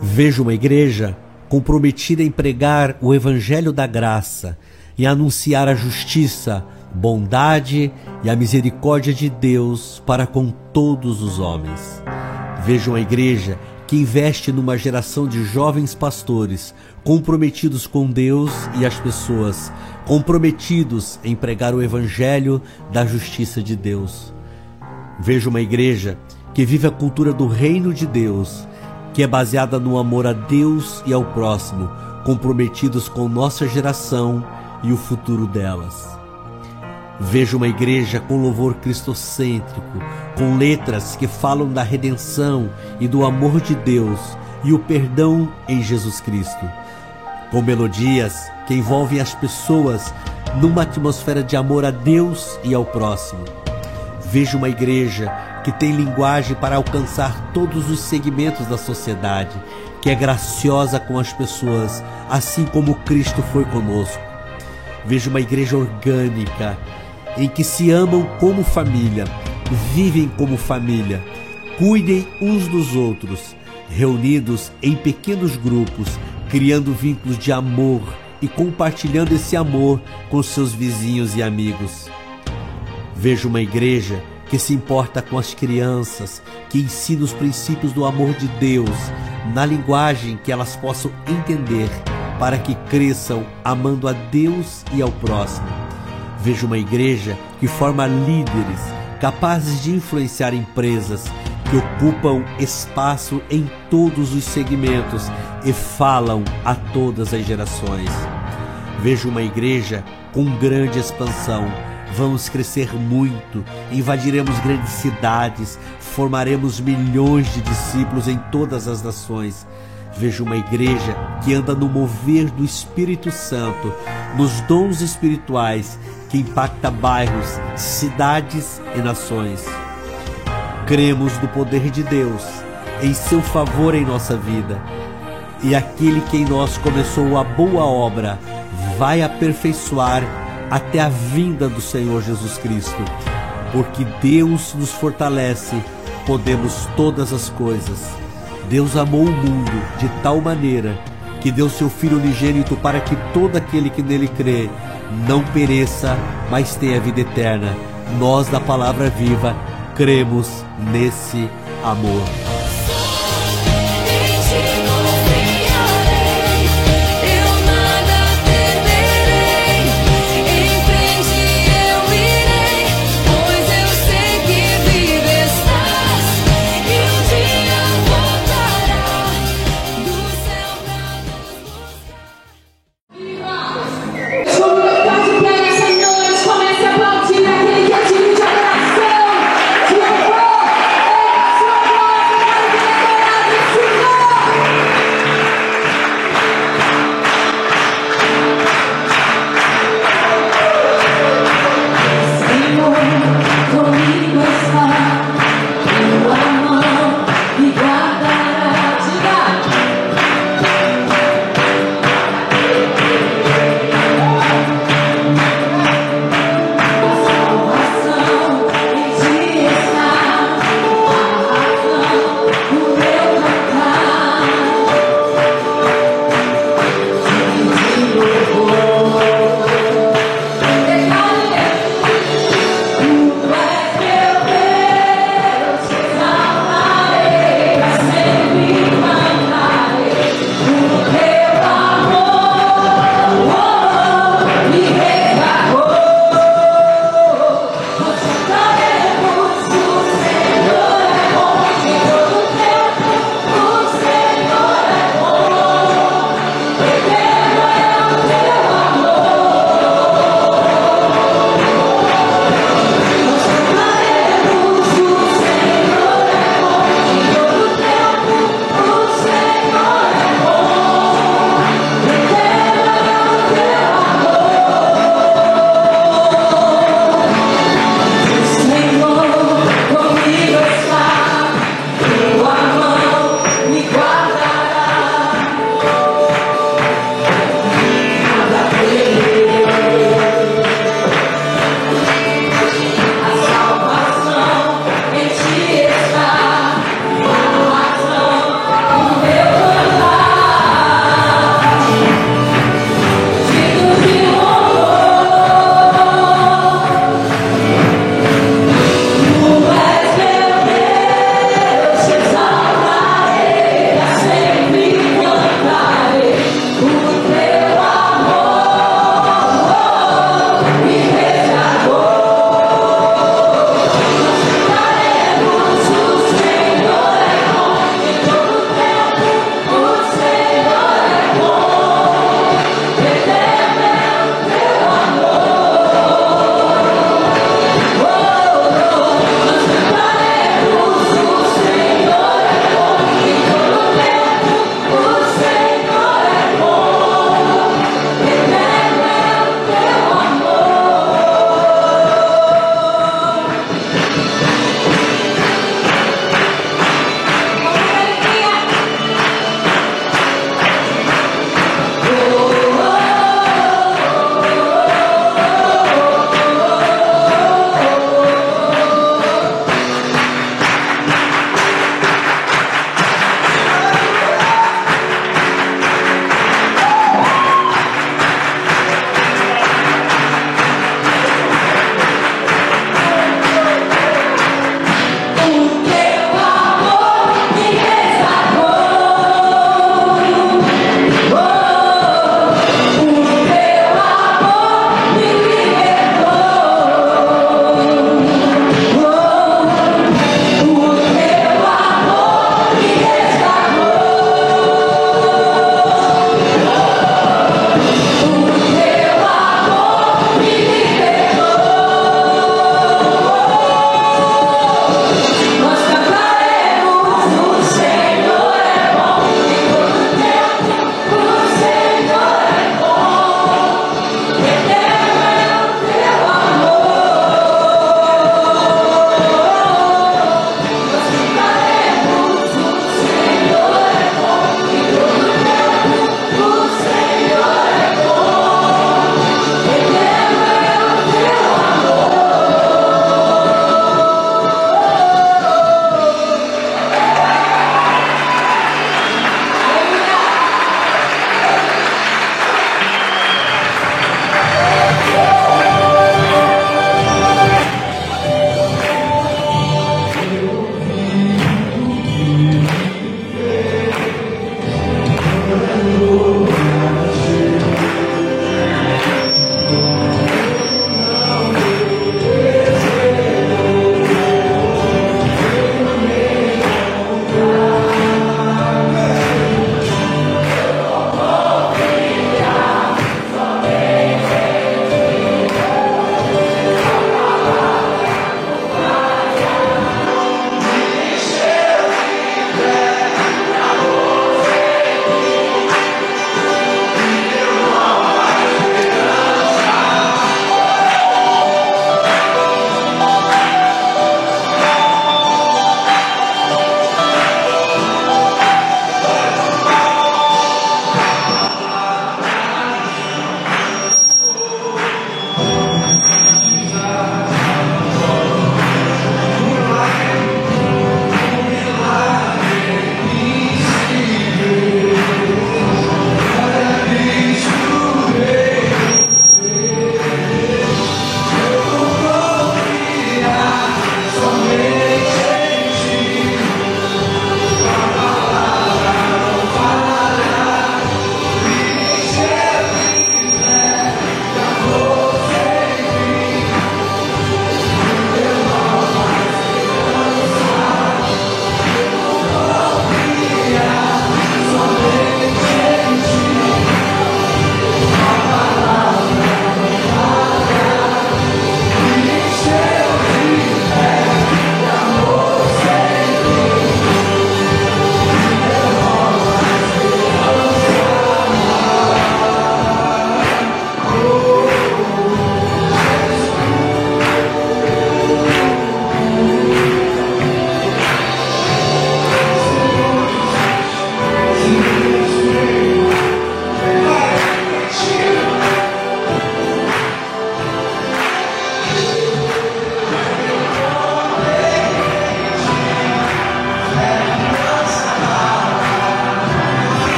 Vejo uma igreja comprometida em pregar o evangelho da graça e anunciar a justiça, bondade e a misericórdia de Deus para com todos os homens. Vejo uma igreja que investe numa geração de jovens pastores comprometidos com Deus e as pessoas, comprometidos em pregar o evangelho da justiça de Deus. Vejo uma igreja que vive a cultura do reino de Deus, que é baseada no amor a Deus e ao próximo, comprometidos com nossa geração e o futuro delas. Vejo uma igreja com louvor cristocêntrico, com letras que falam da redenção e do amor de Deus e o perdão em Jesus Cristo, com melodias que envolvem as pessoas numa atmosfera de amor a Deus e ao próximo. Vejo uma igreja que tem linguagem para alcançar todos os segmentos da sociedade, que é graciosa com as pessoas, assim como Cristo foi conosco. Vejo uma igreja orgânica, em que se amam como família, vivem como família, cuidem uns dos outros, reunidos em pequenos grupos, criando vínculos de amor e compartilhando esse amor com seus vizinhos e amigos. Vejo uma igreja que se importa com as crianças, que ensina os princípios do amor de Deus, na linguagem que elas possam entender, para que cresçam amando a Deus e ao próximo. Vejo uma igreja que forma líderes capazes de influenciar empresas, que ocupam espaço em todos os segmentos e falam a todas as gerações. Vejo uma igreja com grande expansão. Vamos crescer muito, invadiremos grandes cidades, formaremos milhões de discípulos em todas as nações. Vejo uma igreja que anda no mover do Espírito Santo, nos dons espirituais, que impacta bairros, cidades e nações. Cremos no poder de Deus, em seu favor em nossa vida. E aquele que em nós começou a boa obra vai aperfeiçoar até a vinda do Senhor Jesus Cristo. Porque Deus nos fortalece, podemos todas as coisas. Deus amou o mundo de tal maneira que deu seu Filho unigênito para que todo aquele que nele crê não pereça, mas tenha vida eterna. Nós da Palavra Viva cremos nesse amor. Comece a aplaudir aquele que é digno de adoração, de amor,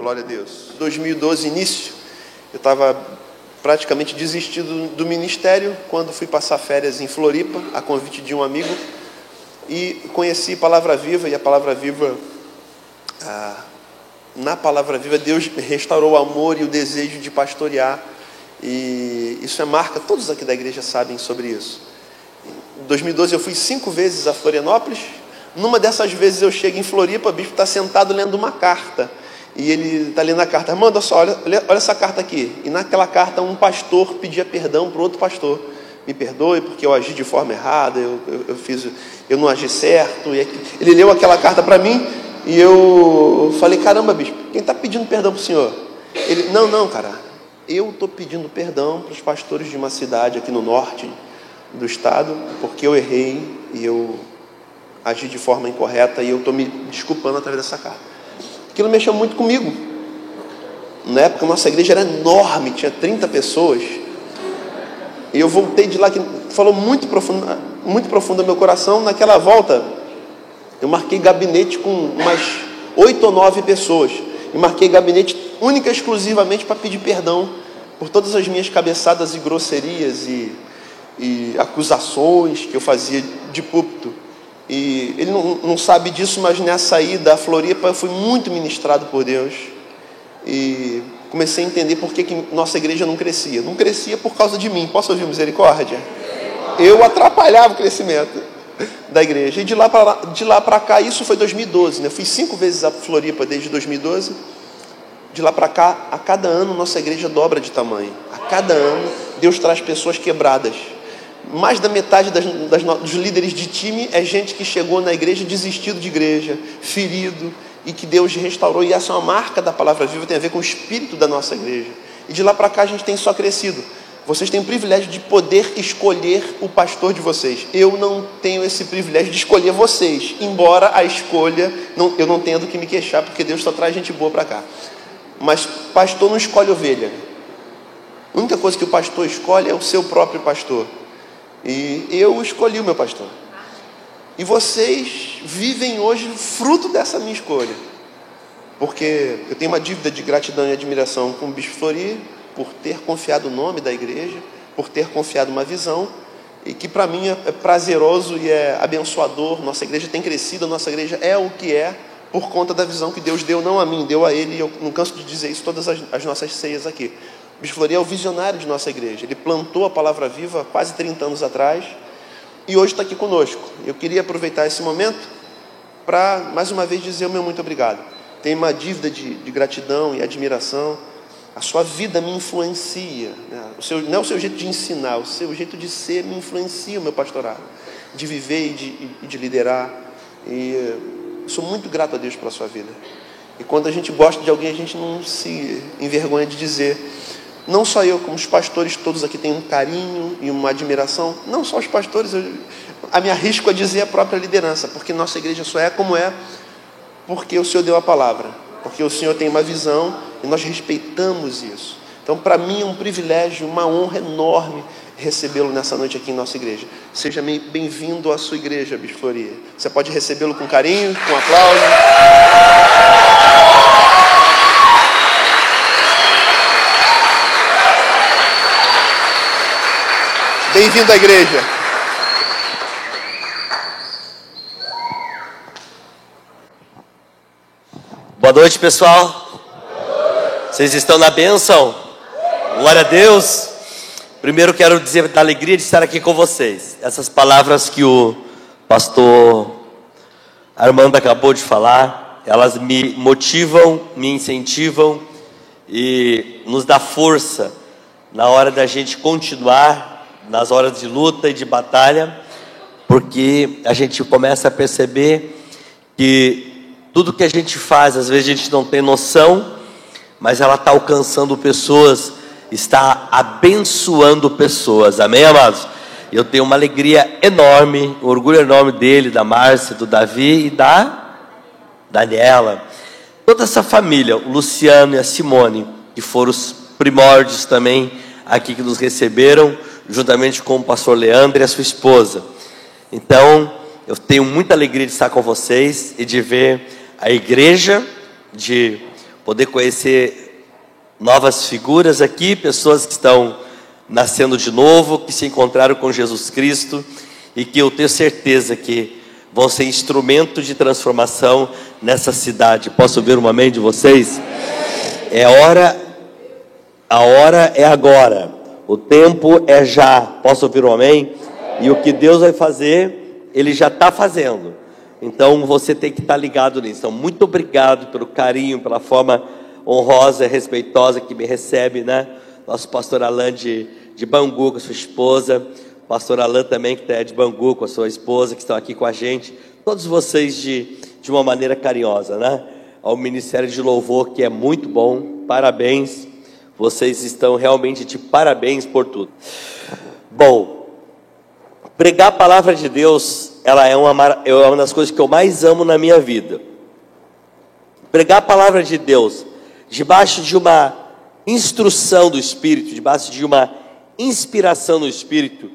Glória a Deus. 2012, início, eu estava praticamente desistido do ministério quando fui passar férias em Floripa, a convite de um amigo, e conheci Palavra Viva, e a Palavra Viva, na Palavra Viva, Deus restaurou o amor e o desejo de pastorear, e isso é marca, todos aqui da igreja sabem sobre isso. Em 2012 eu fui 5 vezes a Florianópolis. Numa dessas vezes eu chego em Floripa, o bispo está sentado lendo uma carta, e ele está lendo a carta, Armando, olha só, olha essa carta aqui, e naquela carta um pastor pedia perdão para o outro pastor, me perdoe porque eu agi de forma errada, eu não agi certo, e ele leu aquela carta para mim, e eu falei, caramba, bispo, quem está pedindo perdão para o senhor? Ele, não, cara, eu estou pedindo perdão para os pastores de uma cidade aqui no norte do estado, porque eu errei, e eu agi de forma incorreta, e eu estou me desculpando através dessa carta. Aquilo mexeu muito comigo. Na época, nossa igreja era enorme, tinha 30 pessoas, e eu voltei de lá, que falou muito profundo no meu coração. Naquela volta, eu marquei gabinete com umas 8 ou 9 pessoas, e marquei gabinete única e exclusivamente para pedir perdão por todas as minhas cabeçadas e grosserias e acusações que eu fazia de púlpito. E ele não sabe disso, mas nessa ida à Floripa eu fui muito ministrado por Deus, e comecei a entender por que nossa igreja não crescia. Não crescia por causa de mim. Posso ouvir misericórdia? Eu atrapalhava o crescimento da igreja. E de lá para cá, isso foi 2012, né? Eu fui 5 vezes a Floripa desde 2012. De lá para cá, a cada ano nossa igreja dobra de tamanho. A cada ano Deus traz pessoas quebradas. Mais da metade dos líderes de time é gente que chegou na igreja desistido de igreja, ferido, e que Deus restaurou. E essa é uma marca da Palavra Viva, tem a ver com o espírito da nossa igreja. E de lá para cá a gente tem só crescido. Vocês têm o privilégio de poder escolher o pastor de vocês. Eu não tenho esse privilégio de escolher vocês, embora a escolha, eu não tenha do que me queixar, porque Deus só traz gente boa para cá. Mas pastor não escolhe ovelha. A única coisa que o pastor escolhe é o seu próprio pastor. E eu escolhi o meu pastor. E vocês vivem hoje fruto dessa minha escolha. Porque eu tenho uma dívida de gratidão e admiração com o Bispo Flori, por ter confiado o nome da igreja, por ter confiado uma visão, e que para mim é prazeroso e é abençoador. Nossa igreja tem crescido, a nossa igreja é o que é, por conta da visão que Deus deu, não a mim, deu a ele, e eu não canso de dizer isso todas as nossas ceias aqui. O Bispo Flori é o visionário de nossa igreja. Ele plantou a Palavra Viva há quase 30 anos atrás e hoje está aqui conosco. Eu queria aproveitar esse momento para, mais uma vez, dizer o meu muito obrigado. Tenho uma dívida de gratidão e admiração. A sua vida me influencia, né? Não é o seu jeito de ensinar, o seu jeito de ser me influencia o meu pastorado, de viver e de liderar. E sou muito grato a Deus pela sua vida. E quando a gente gosta de alguém, a gente não se envergonha de dizer. Não só eu, como os pastores todos aqui têm um carinho e uma admiração. Não só os pastores, a me arrisco a dizer a própria liderança, porque nossa igreja só é como é porque o Senhor deu a palavra, porque o Senhor tem uma visão e nós respeitamos isso. Então, para mim é um privilégio, uma honra enorme recebê-lo nessa noite aqui em nossa igreja. Seja bem-vindo à sua igreja, Bispo Flori. Você pode recebê-lo com carinho, com aplauso. Bem-vindo à igreja. Boa noite, pessoal. Vocês estão na bênção? Glória a Deus. Primeiro quero dizer da alegria de estar aqui com vocês. Essas palavras que o pastor Armando acabou de falar, elas me motivam, me incentivam e nos dá força na hora da gente continuar, nas horas de luta e de batalha, porque a gente começa a perceber que tudo que a gente faz, às vezes a gente não tem noção, mas ela está alcançando pessoas, está abençoando pessoas, amém, amados? Eu tenho uma alegria enorme, um orgulho enorme dele, da Márcia, do Davi e da Daniela, toda essa família, o Luciano e a Simone, que foram os primórdios também aqui que nos receberam, juntamente com o pastor Leandro e a sua esposa. Então, eu tenho muita alegria de estar com vocês e de ver a igreja de poder conhecer novas figuras aqui, pessoas que estão nascendo de novo, que se encontraram com Jesus Cristo e que eu tenho certeza que vão ser instrumento de transformação nessa cidade. Posso ouvir um amém de vocês? A hora é agora, o tempo é já. Posso ouvir um amém? E o que Deus vai fazer, Ele já está fazendo. Então você tem que estar ligado nisso. Então, muito obrigado pelo carinho, pela forma honrosa e respeitosa que me recebe, né? Nosso pastor Alain de Bangu, com a sua esposa. Pastor Alain também, que é de Bangu, com a sua esposa, que estão aqui com a gente. Todos vocês de uma maneira carinhosa, né? Ao Ministério de Louvor, que é muito bom. Parabéns. Vocês estão realmente de parabéns por tudo. Bom, pregar a palavra de Deus, ela é uma das coisas que eu mais amo na minha vida. Pregar a palavra de Deus, debaixo de uma instrução do Espírito, debaixo de uma inspiração do Espírito,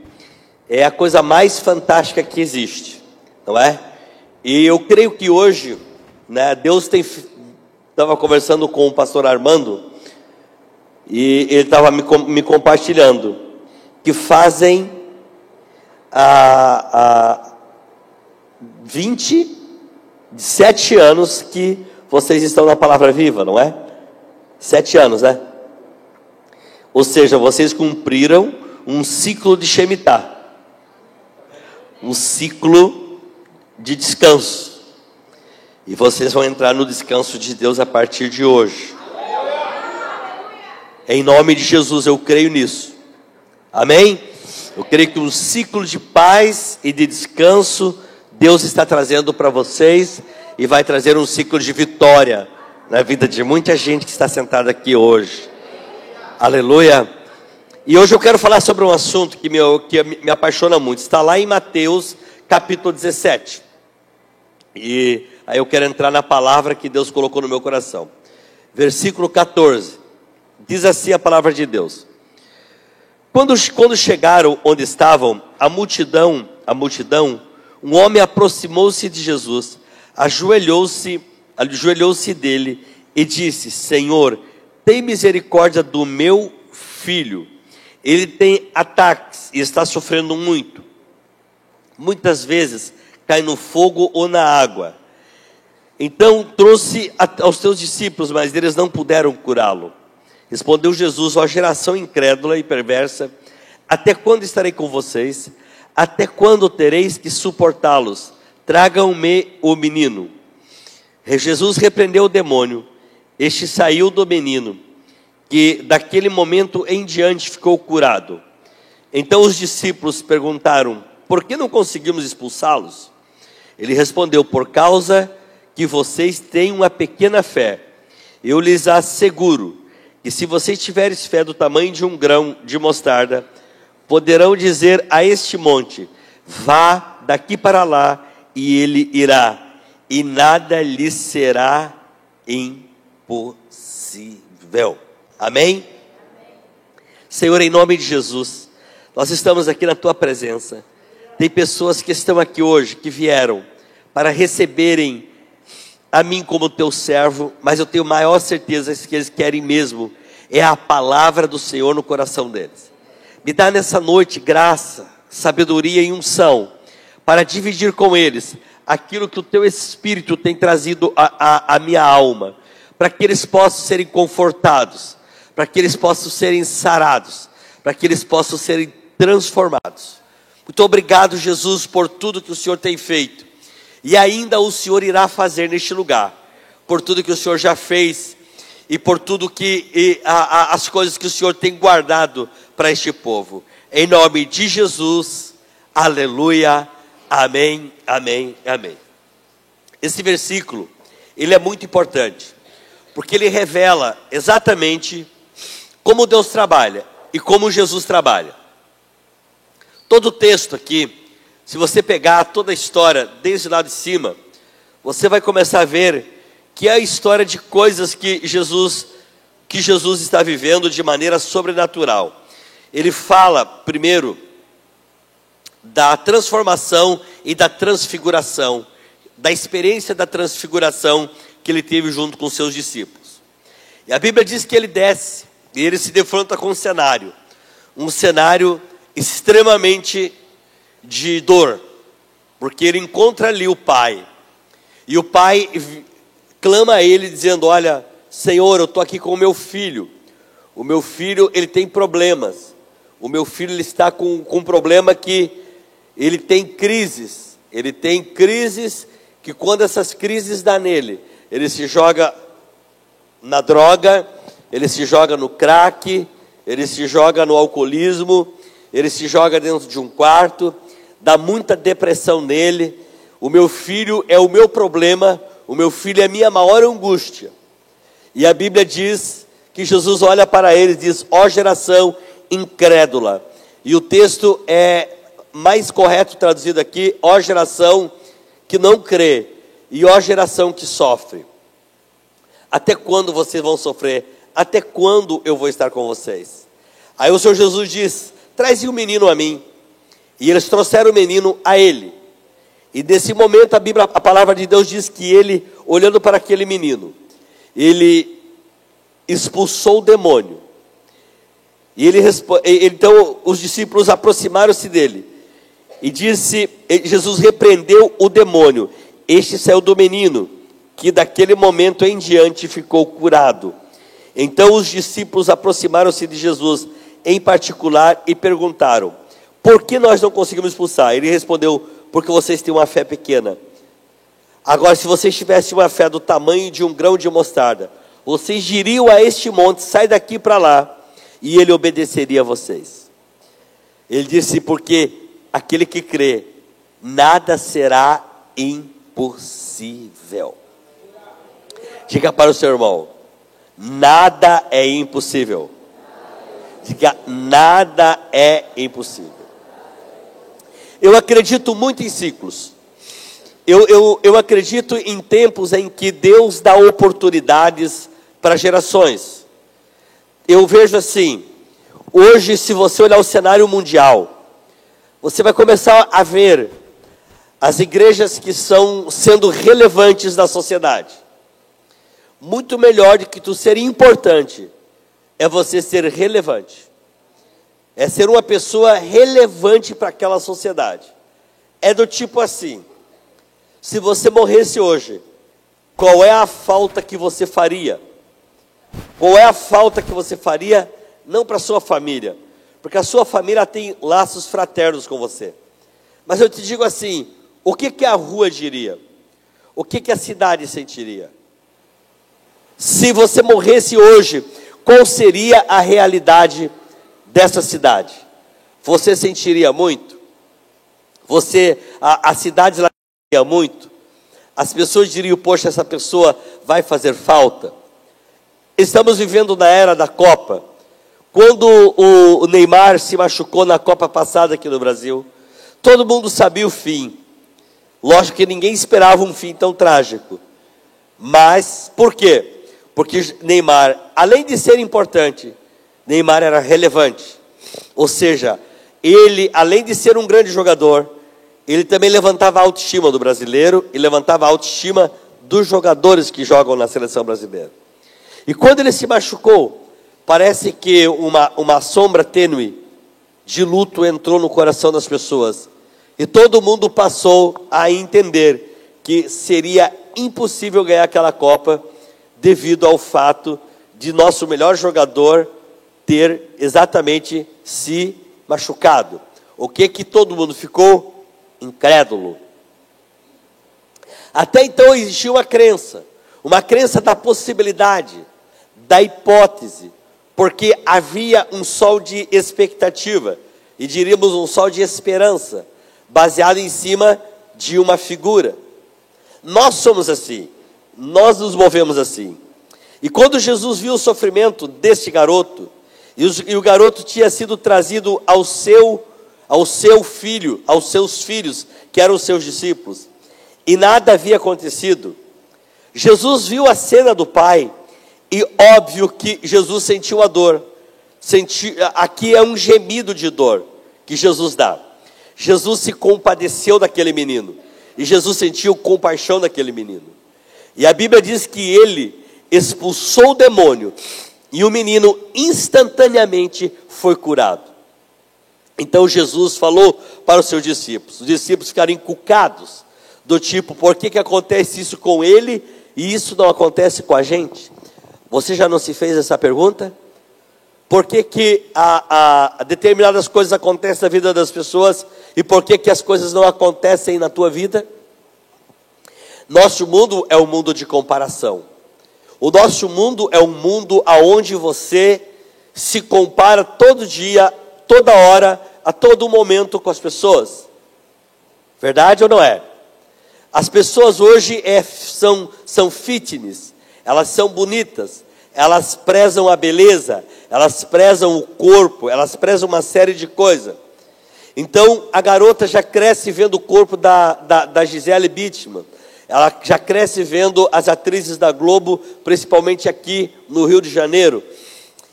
é a coisa mais fantástica que existe, não é? E eu creio que hoje, né, Deus estava conversando com o pastor Armando, e ele estava me compartilhando, que fazem 27 anos que vocês estão na Palavra Viva, não é? 7 anos, né? Ou seja, vocês cumpriram um ciclo de Shemitah, um ciclo de descanso, e vocês vão entrar no descanso de Deus a partir de hoje. Em nome de Jesus, eu creio nisso. Amém? Eu creio que um ciclo de paz e de descanso Deus está trazendo para vocês, e vai trazer um ciclo de vitória na vida de muita gente que está sentada aqui hoje. Aleluia. E hoje eu quero falar sobre um assunto que me apaixona muito. Está lá em Mateus capítulo 17. E aí eu quero entrar na palavra que Deus colocou no meu coração. Versículo 14. Diz assim a palavra de Deus: Quando chegaram onde estavam a multidão, um homem aproximou-se de Jesus, ajoelhou-se dele e disse: Senhor, tem misericórdia do meu filho. Ele tem ataques e está sofrendo muito. Muitas vezes cai no fogo ou na água. Então trouxe aos teus discípulos, mas eles não puderam curá-lo. Respondeu Jesus: ó geração incrédula e perversa, até quando estarei com vocês? Até quando tereis que suportá-los? Tragam-me o menino. Jesus repreendeu o demônio. Este saiu do menino, que daquele momento em diante ficou curado. Então os discípulos perguntaram: por que não conseguimos expulsá-los? Ele respondeu: por causa que vocês têm uma pequena fé. Eu lhes asseguro que se vocês tiverem fé do tamanho de um grão de mostarda, poderão dizer a este monte: vá daqui para lá, e ele irá, e nada lhe será impossível. Amém? Senhor, em nome de Jesus, nós estamos aqui na tua presença. Tem pessoas que estão aqui hoje, que vieram para receberem a mim como teu servo, mas eu tenho maior certeza que eles querem mesmo é a palavra do Senhor no coração deles. Me dá nessa noite graça, sabedoria e unção para dividir com eles aquilo que o teu Espírito tem trazido à minha alma, para que eles possam serem confortados, para que eles possam serem sarados, para que eles possam serem transformados. Muito obrigado, Jesus, por tudo que o Senhor tem feito, e ainda o Senhor irá fazer neste lugar, por tudo que o Senhor já fez, e por tudo que as coisas que o Senhor tem guardado para este povo. Em nome de Jesus, aleluia, amém, amém, amém. Esse versículo, ele é muito importante, porque ele revela exatamente como Deus trabalha e como Jesus trabalha. Todo o texto aqui, se você pegar toda a história desde lá de cima, você vai começar a ver que é a história de coisas que Jesus está vivendo de maneira sobrenatural. Ele fala primeiro da transformação e da transfiguração, da experiência da transfiguração que ele teve junto com seus discípulos. E a Bíblia diz que ele desce e ele se defronta com um cenário extremamente de dor, porque ele encontra ali o pai, e o pai clama a ele dizendo: olha, Senhor, eu estou aqui com o meu filho ele tem problemas, o meu filho ele está com um problema que ele tem crises que quando essas crises dão nele, ele se joga na droga, ele se joga no crack, ele se joga no alcoolismo, ele se joga dentro de um quarto, dá muita depressão nele. O meu filho é o meu problema, o meu filho é a minha maior angústia. E a Bíblia diz que Jesus olha para ele e diz: ó geração incrédula. E o texto é mais correto traduzido aqui: ó geração que não crê, e ó geração que sofre. Até quando vocês vão sofrer? Até quando eu vou estar com vocês? Aí o Senhor Jesus diz: traze o menino a mim. E eles trouxeram o menino a ele. E nesse momento a palavra de Deus diz que ele, olhando para aquele menino, ele expulsou o demônio. E então os discípulos aproximaram-se dele. E Jesus repreendeu o demônio. Este saiu do menino, que daquele momento em diante ficou curado. Então os discípulos aproximaram-se de Jesus em particular e perguntaram: por que nós não conseguimos expulsar? Ele respondeu: porque vocês têm uma fé pequena. Agora, se vocês tivessem uma fé do tamanho de um grão de mostarda, vocês diriam a este monte: sai daqui para lá, e ele obedeceria a vocês. Ele disse: porque aquele que crê, nada será impossível. Diga para o seu irmão: nada é impossível. Diga: nada é impossível. Eu acredito muito em ciclos. Eu acredito em tempos em que Deus dá oportunidades para gerações. Eu vejo assim: hoje, se você olhar o cenário mundial, você vai começar a ver as igrejas que são sendo relevantes na sociedade. Muito melhor do que tu ser importante, é você ser relevante. É ser uma pessoa relevante para aquela sociedade. É do tipo assim: se você morresse hoje, qual é a falta que você faria? Qual é a falta que você faria, não para a sua família, porque a sua família tem laços fraternos com você. Mas eu te digo assim: o que a rua diria? O que a cidade sentiria? Se você morresse hoje, qual seria a realidade dessa cidade? Você sentiria muito? A cidade lá sentiria muito? As pessoas diriam: poxa, essa pessoa vai fazer falta. Estamos vivendo na era da Copa. Quando o Neymar se machucou na Copa passada aqui no Brasil, todo mundo sabia o fim. Lógico que ninguém esperava um fim tão trágico. Mas, por quê? Porque Neymar, além de ser importante, Neymar era relevante. Ou seja, ele, além de ser um grande jogador, ele também levantava a autoestima do brasileiro e levantava a autoestima dos jogadores que jogam na seleção brasileira. E quando ele se machucou, parece que uma sombra tênue de luto entrou no coração das pessoas. E todo mundo passou a entender que seria impossível ganhar aquela Copa devido ao fato de nosso melhor jogador ter exatamente se machucado. O que todo mundo ficou? Incrédulo. Até então existia uma crença da possibilidade, da hipótese, porque havia um sol de expectativa, e diríamos um sol de esperança, baseado em cima de uma figura. Nós somos assim, nós nos movemos assim. E quando Jesus viu o sofrimento deste garoto, e o garoto tinha sido trazido ao seu filho, aos seus filhos, que eram os seus discípulos, e nada havia acontecido, Jesus viu a cena do pai, e óbvio que Jesus sentiu a dor. Aqui é um gemido de dor que Jesus dá. Jesus se compadeceu daquele menino, e Jesus sentiu compaixão daquele menino. E a Bíblia diz que expulsou o demônio e o menino instantaneamente foi curado. Então Jesus falou para os seus discípulos. Os discípulos ficaram encucados, do tipo, por que acontece isso com ele e isso não acontece com a gente? Você já não se fez essa pergunta? Por que determinadas coisas acontecem na vida das pessoas e por que as coisas não acontecem na tua vida? Nosso mundo é um mundo de comparação. O nosso mundo é um mundo onde você se compara todo dia, toda hora, a todo momento com as pessoas. Verdade ou não é? As pessoas hoje são fitness, elas são bonitas, elas prezam a beleza, elas prezam o corpo, elas prezam uma série de coisas. Então a garota já cresce vendo o corpo da Gisele Bündchen, ela já cresce vendo as atrizes da Globo, principalmente aqui no Rio de Janeiro.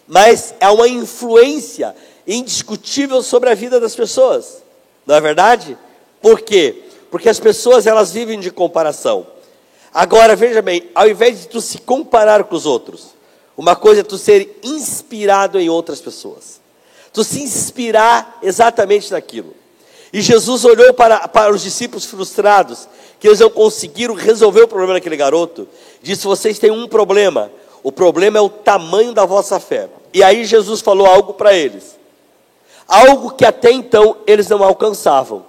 Mas é uma influência indiscutível sobre a vida das pessoas, não é verdade? Por quê? Porque as pessoas elas vivem de comparação. Agora veja bem, ao invés de tu se comparar com os outros, uma coisa é tu ser inspirado em outras pessoas, tu se inspirar exatamente naquilo. E Jesus olhou para os discípulos frustrados, que eles não conseguiram resolver o problema daquele garoto, disse: vocês têm um problema, o problema é o tamanho da vossa fé. E aí Jesus falou algo para eles, algo que até então eles não alcançavam.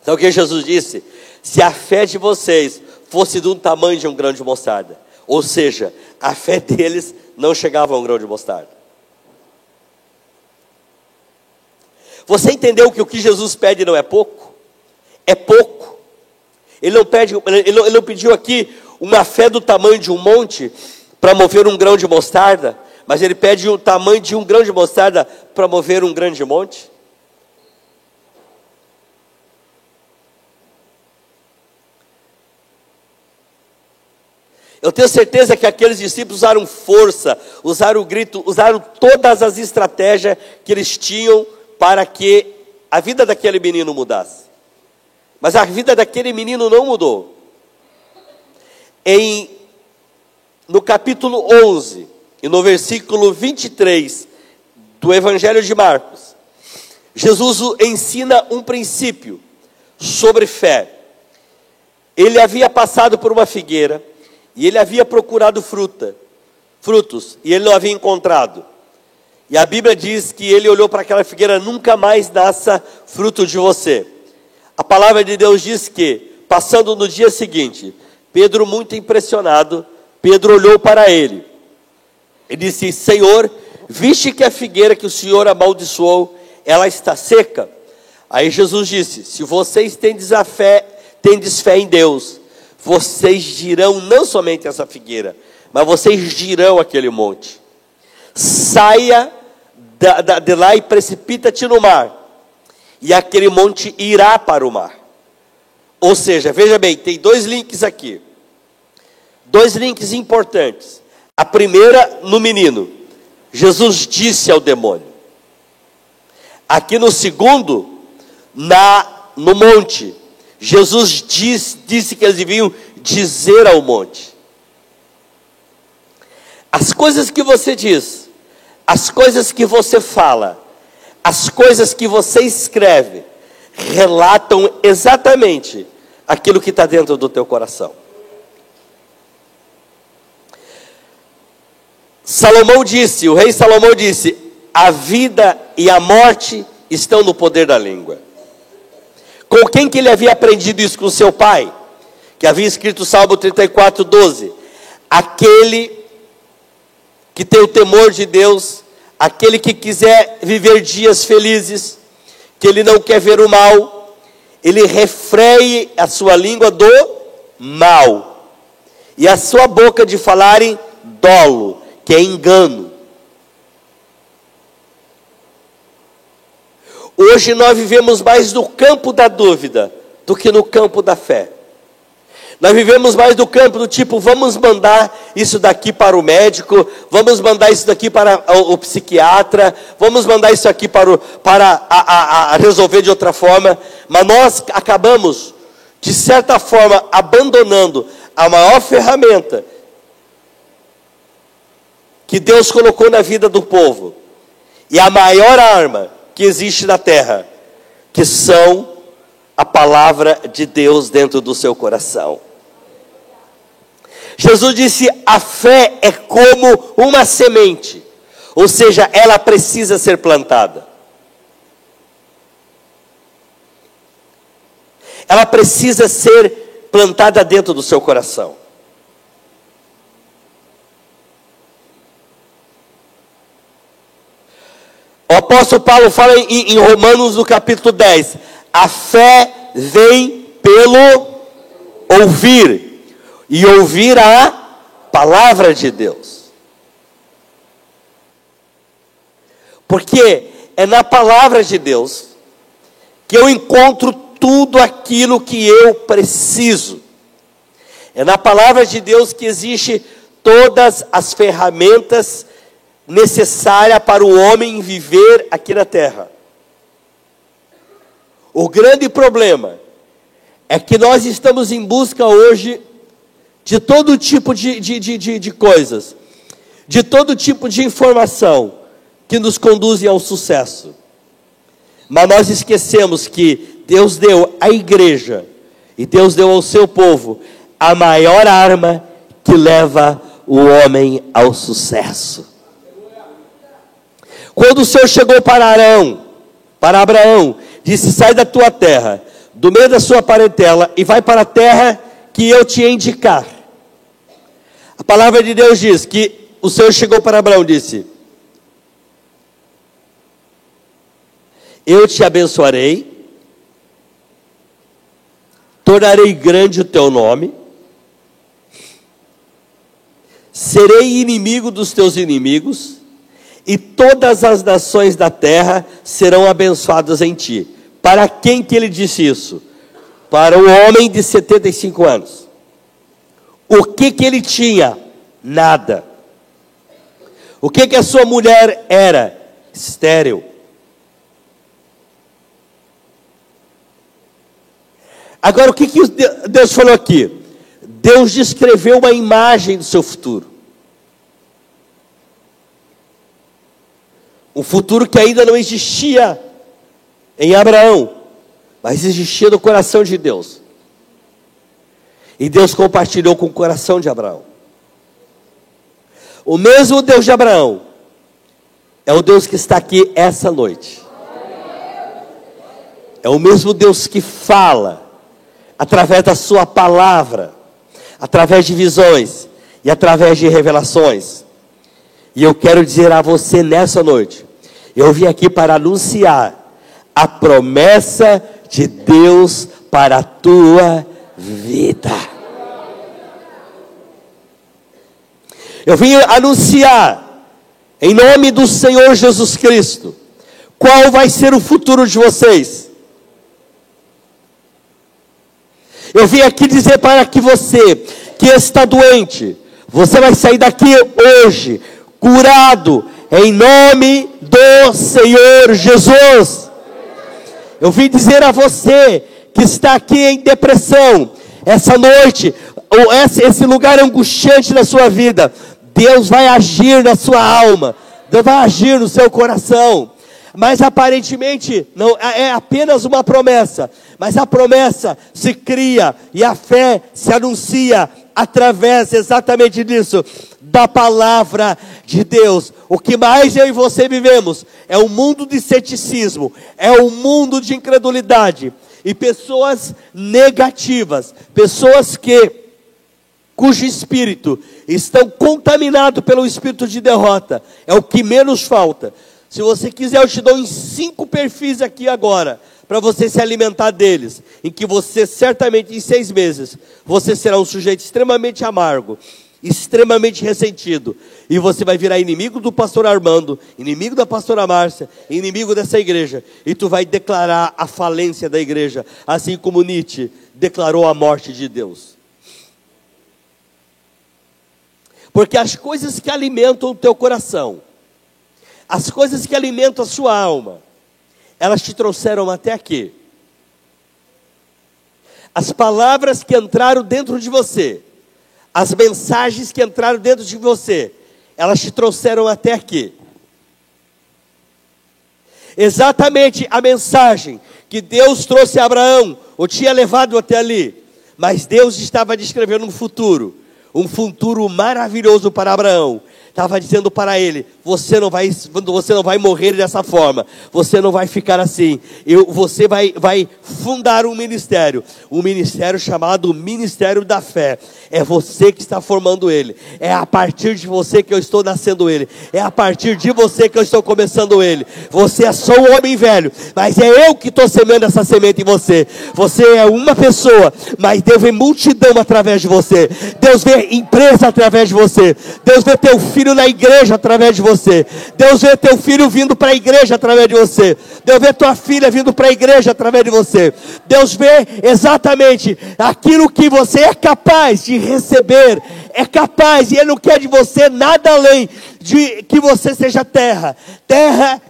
Então o que Jesus disse? Se a fé de vocês fosse do tamanho de um grão de mostarda, ou seja, a fé deles não chegava a um grão de mostarda. Você entendeu que o que Jesus pede não é pouco? É pouco. Ele não pediu aqui uma fé do tamanho de um monte para mover um grão de mostarda, mas ele pede o tamanho de um grão de mostarda para mover um grande monte. Eu tenho certeza que aqueles discípulos usaram força, usaram o grito, usaram todas as estratégias que eles tinham para que a vida daquele menino mudasse. Mas a vida daquele menino não mudou. No capítulo 11, e no versículo 23 do Evangelho de Marcos, Jesus ensina um princípio sobre fé. Ele havia passado por uma figueira, e ele havia procurado frutos, e ele não havia encontrado. E a Bíblia diz que ele olhou para aquela figueira: nunca mais nasça fruto de você. A palavra de Deus diz que, passando no dia seguinte, Pedro, muito impressionado, Pedro olhou para ele e disse: Senhor, viste que a figueira que o Senhor amaldiçoou, ela está seca? Aí Jesus disse: se vocês tendes fé em Deus, vocês dirão não somente essa figueira, mas vocês dirão aquele monte: saia de lá e precipita-te no mar, e aquele monte irá para o mar. Ou seja, veja bem, tem dois links aqui, dois links importantes. A primeira, no menino, Jesus disse ao demônio. Aqui no segundo, no monte, Jesus disse que eles deviam dizer ao monte. As coisas que você diz, as coisas que você fala, as coisas que você escreve, relatam exatamente aquilo que está dentro do teu coração. O rei Salomão disse: a vida e a morte estão no poder da língua. Com quem que ele havia aprendido isso? Com seu pai, que havia escrito o Salmo 34:12. Aquele que tem o temor de Deus, aquele que quiser viver dias felizes, que ele não quer ver o mal, ele refreie a sua língua do mal, e a sua boca de falarem dolo, que é engano. Hoje nós vivemos mais no campo da dúvida do que no campo da fé. Nós vivemos mais no campo do tipo: vamos mandar isso daqui para o médico, vamos mandar isso daqui para o psiquiatra, vamos mandar isso aqui para resolver de outra forma. Mas nós acabamos, de certa forma, abandonando a maior ferramenta que Deus colocou na vida do povo, e a maior arma que existe na terra, que são a palavra de Deus dentro do seu coração. Jesus disse: a fé é como uma semente, ou seja, ela precisa ser plantada. Ela precisa ser plantada dentro do seu coração. O apóstolo Paulo fala em Romanos, no capítulo 10, a fé vem pelo ouvir, e ouvir a palavra de Deus. Porque é na palavra de Deus que eu encontro tudo aquilo que eu preciso. É na palavra de Deus que existe todas as ferramentas necessárias para o homem viver aqui na terra. O grande problema é que nós estamos em busca hoje de todo tipo de coisas, de todo tipo de informação que nos conduzem ao sucesso. Mas nós esquecemos que Deus deu à igreja e Deus deu ao seu povo a maior arma que leva o homem ao sucesso. Quando o Senhor chegou para Abraão, disse: sai da tua terra, do meio da sua parentela, e vai para a terra que eu te indicar. A palavra de Deus diz que o Senhor chegou para Abraão e disse: eu te abençoarei, tornarei grande o teu nome, serei inimigo dos teus inimigos, e todas as nações da terra serão abençoadas em ti. Para quem que ele disse isso? Para um homem de 75 anos. O que que ele tinha? Nada. O que que a sua mulher era? Estéril. Agora, o que que Deus falou aqui? Deus descreveu uma imagem do seu futuro. Um futuro que ainda não existia em Abraão, mas existia no coração de Deus. E Deus compartilhou com o coração de Abraão. O mesmo Deus de Abraão é o Deus que está aqui essa noite. É o mesmo Deus que fala através da sua palavra, através de visões e através de revelações. E eu quero dizer a você nessa noite, eu vim aqui para anunciar a promessa de Deus para a tua vida. Eu vim anunciar, em nome do Senhor Jesus Cristo, qual vai ser o futuro de vocês. Eu vim aqui dizer para que você, que está doente, você vai sair daqui hoje, curado, em nome do Senhor Jesus. Eu vim dizer a você, que está aqui em depressão, essa noite, ou esse lugar angustiante da sua vida, Deus vai agir na sua alma, Deus vai agir no seu coração. Mas aparentemente não é apenas uma promessa, mas a promessa se cria e a fé se anuncia através exatamente disso, da palavra de Deus. O que mais eu e você vivemos é um mundo de ceticismo, é um mundo de incredulidade, e pessoas negativas, pessoas cujo espírito estão contaminados pelo espírito de derrota, é o que menos falta. Se você quiser, eu te dou em 5 perfis aqui agora, para você se alimentar deles, em que você certamente em 6 meses, você será um sujeito extremamente amargo, extremamente ressentido, e você vai virar inimigo do pastor Armando, inimigo da pastora Márcia, inimigo dessa igreja, e tu vai declarar a falência da igreja, assim como Nietzsche declarou a morte de Deus. Porque as coisas que alimentam o teu coração, as coisas que alimentam a sua alma, elas te trouxeram até aqui. As palavras que entraram dentro de você, as mensagens que entraram dentro de você, elas te trouxeram até aqui. Exatamente a mensagem que Deus trouxe a Abraão, o tinha levado até ali. Mas Deus estava descrevendo um futuro maravilhoso para Abraão. Estava dizendo para ele: você não vai morrer dessa forma, você não vai ficar assim. Você vai fundar um ministério chamado Ministério da Fé. É você que está formando ele, é a partir de você que eu estou nascendo ele, é a partir de você que eu estou começando ele. Você é só um homem velho, mas é eu que estou semeando essa semente em você. Você é uma pessoa, mas Deus vê multidão através de você. Deus vê empresa através de você. Deus vê teu filho na igreja através de você. Deus vê teu filho vindo para a igreja através de você. Deus vê tua filha vindo para a igreja através de você. Deus vê exatamente aquilo que você é capaz de receber. É capaz, e Ele não quer de você nada além de que você seja terra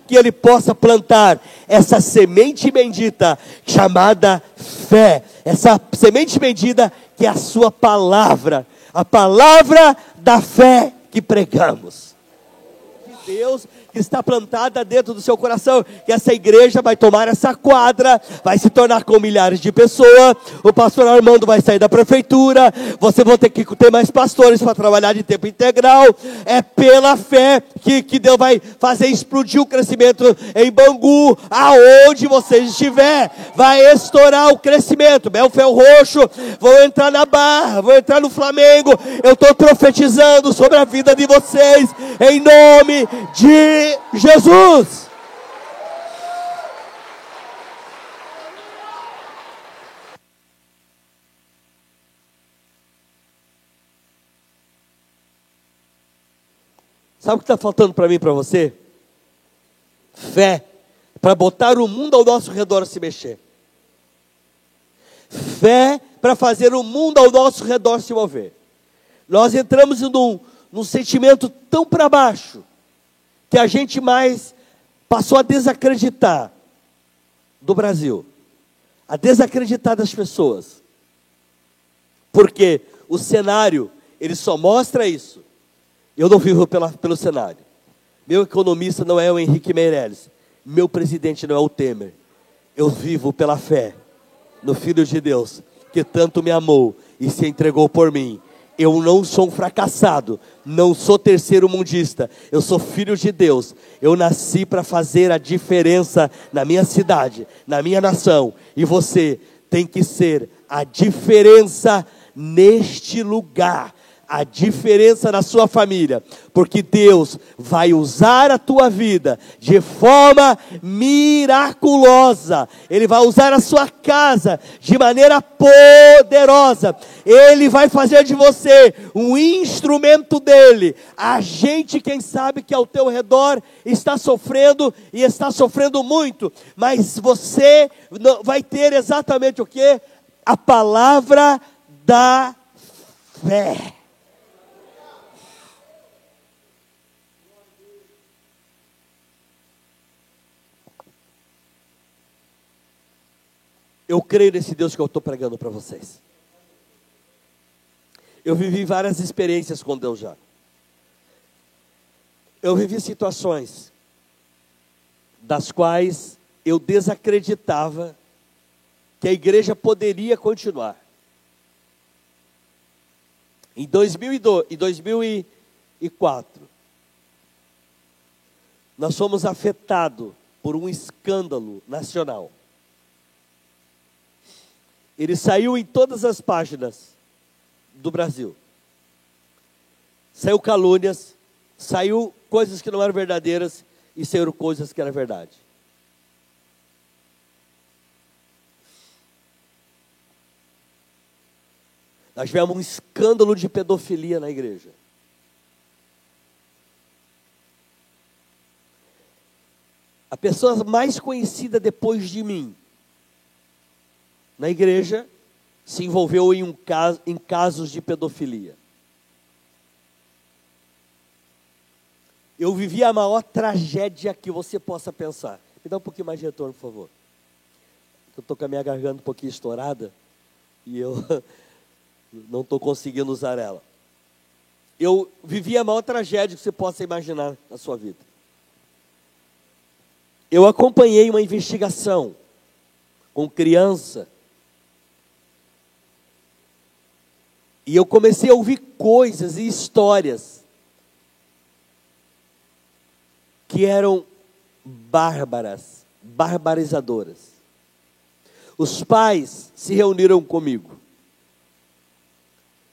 que Ele possa plantar essa semente bendita chamada fé. Essa semente bendita que é a sua palavra, a palavra da fé que pregamos. De Deus que está plantada dentro do seu coração, que essa igreja vai tomar essa quadra, vai se tornar com milhares de pessoas. O pastor Armando vai sair da prefeitura, você vai ter que ter mais pastores para trabalhar de tempo integral. É pela fé que Deus vai fazer explodir o crescimento em Bangu, aonde você estiver, vai estourar o crescimento. Belfel Roxo, vou entrar na Barra, vou entrar no Flamengo. Eu estou profetizando sobre a vida de vocês, em nome de Jesus. Sabe o que está faltando para mim e para você? Fé, para botar o mundo ao nosso redor se mexer. Fé para fazer o mundo ao nosso redor se mover. Nós entramos num sentimento tão para baixo, que a gente mais passou a desacreditar do Brasil, a desacreditar das pessoas, porque o cenário, ele só mostra isso. Eu não vivo pelo cenário. Meu economista não é o Henrique Meirelles, meu presidente não é o Temer. Eu vivo pela fé no Filho de Deus, que tanto me amou e se entregou por mim. Eu não sou um fracassado, não sou terceiro mundista, eu sou filho de Deus. Eu nasci para fazer a diferença na minha cidade, na minha nação. E você tem que ser a diferença neste lugar, a diferença na sua família, porque Deus vai usar a tua vida de forma miraculosa. Ele vai usar a sua casa de maneira poderosa. Ele vai fazer de você um instrumento dele. A gente, quem sabe que ao teu redor está sofrendo e está sofrendo muito, mas você vai ter exatamente o quê? A palavra da fé. Eu creio nesse Deus que eu estou pregando para vocês. Eu vivi várias experiências com Deus já. Eu vivi situações das quais eu desacreditava que a igreja poderia continuar. Em 2004, nós fomos afetados por um escândalo nacional. Ele saiu em todas as páginas do Brasil. Saiu calúnias, saiu coisas que não eram verdadeiras e saíram coisas que eram verdade. Nós tivemos um escândalo de pedofilia na igreja. A pessoa mais conhecida depois de mim na igreja se envolveu em casos de pedofilia. Eu vivi a maior tragédia que você possa pensar. Me dá um pouquinho mais de retorno, por favor. Eu estou com a minha garganta um pouquinho estourada e eu não estou conseguindo usar ela. eu vivi a maior tragédia que você possa imaginar na sua vida. Eu acompanhei uma investigação com criança. E eu comecei a ouvir coisas e histórias que eram bárbaras, barbarizadoras. Os pais se reuniram comigo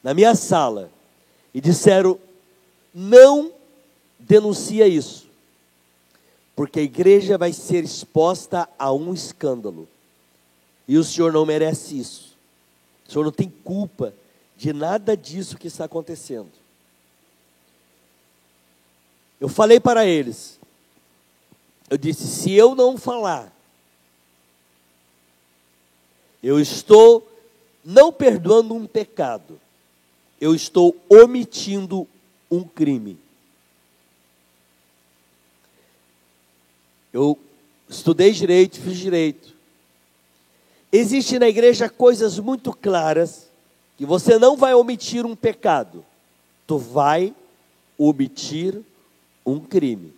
na minha sala e disseram: não denuncia isso, porque a igreja vai ser exposta a um escândalo, e o senhor não merece isso. O senhor não tem culpa de nada disso que está acontecendo. Eu falei para eles, eu disse: se eu não falar, eu estou não perdoando um pecado, eu estou omitindo um crime. Eu estudei direito, fiz direito. Existem na igreja coisas muito claras, que você não vai omitir um pecado, tu vai omitir um crime.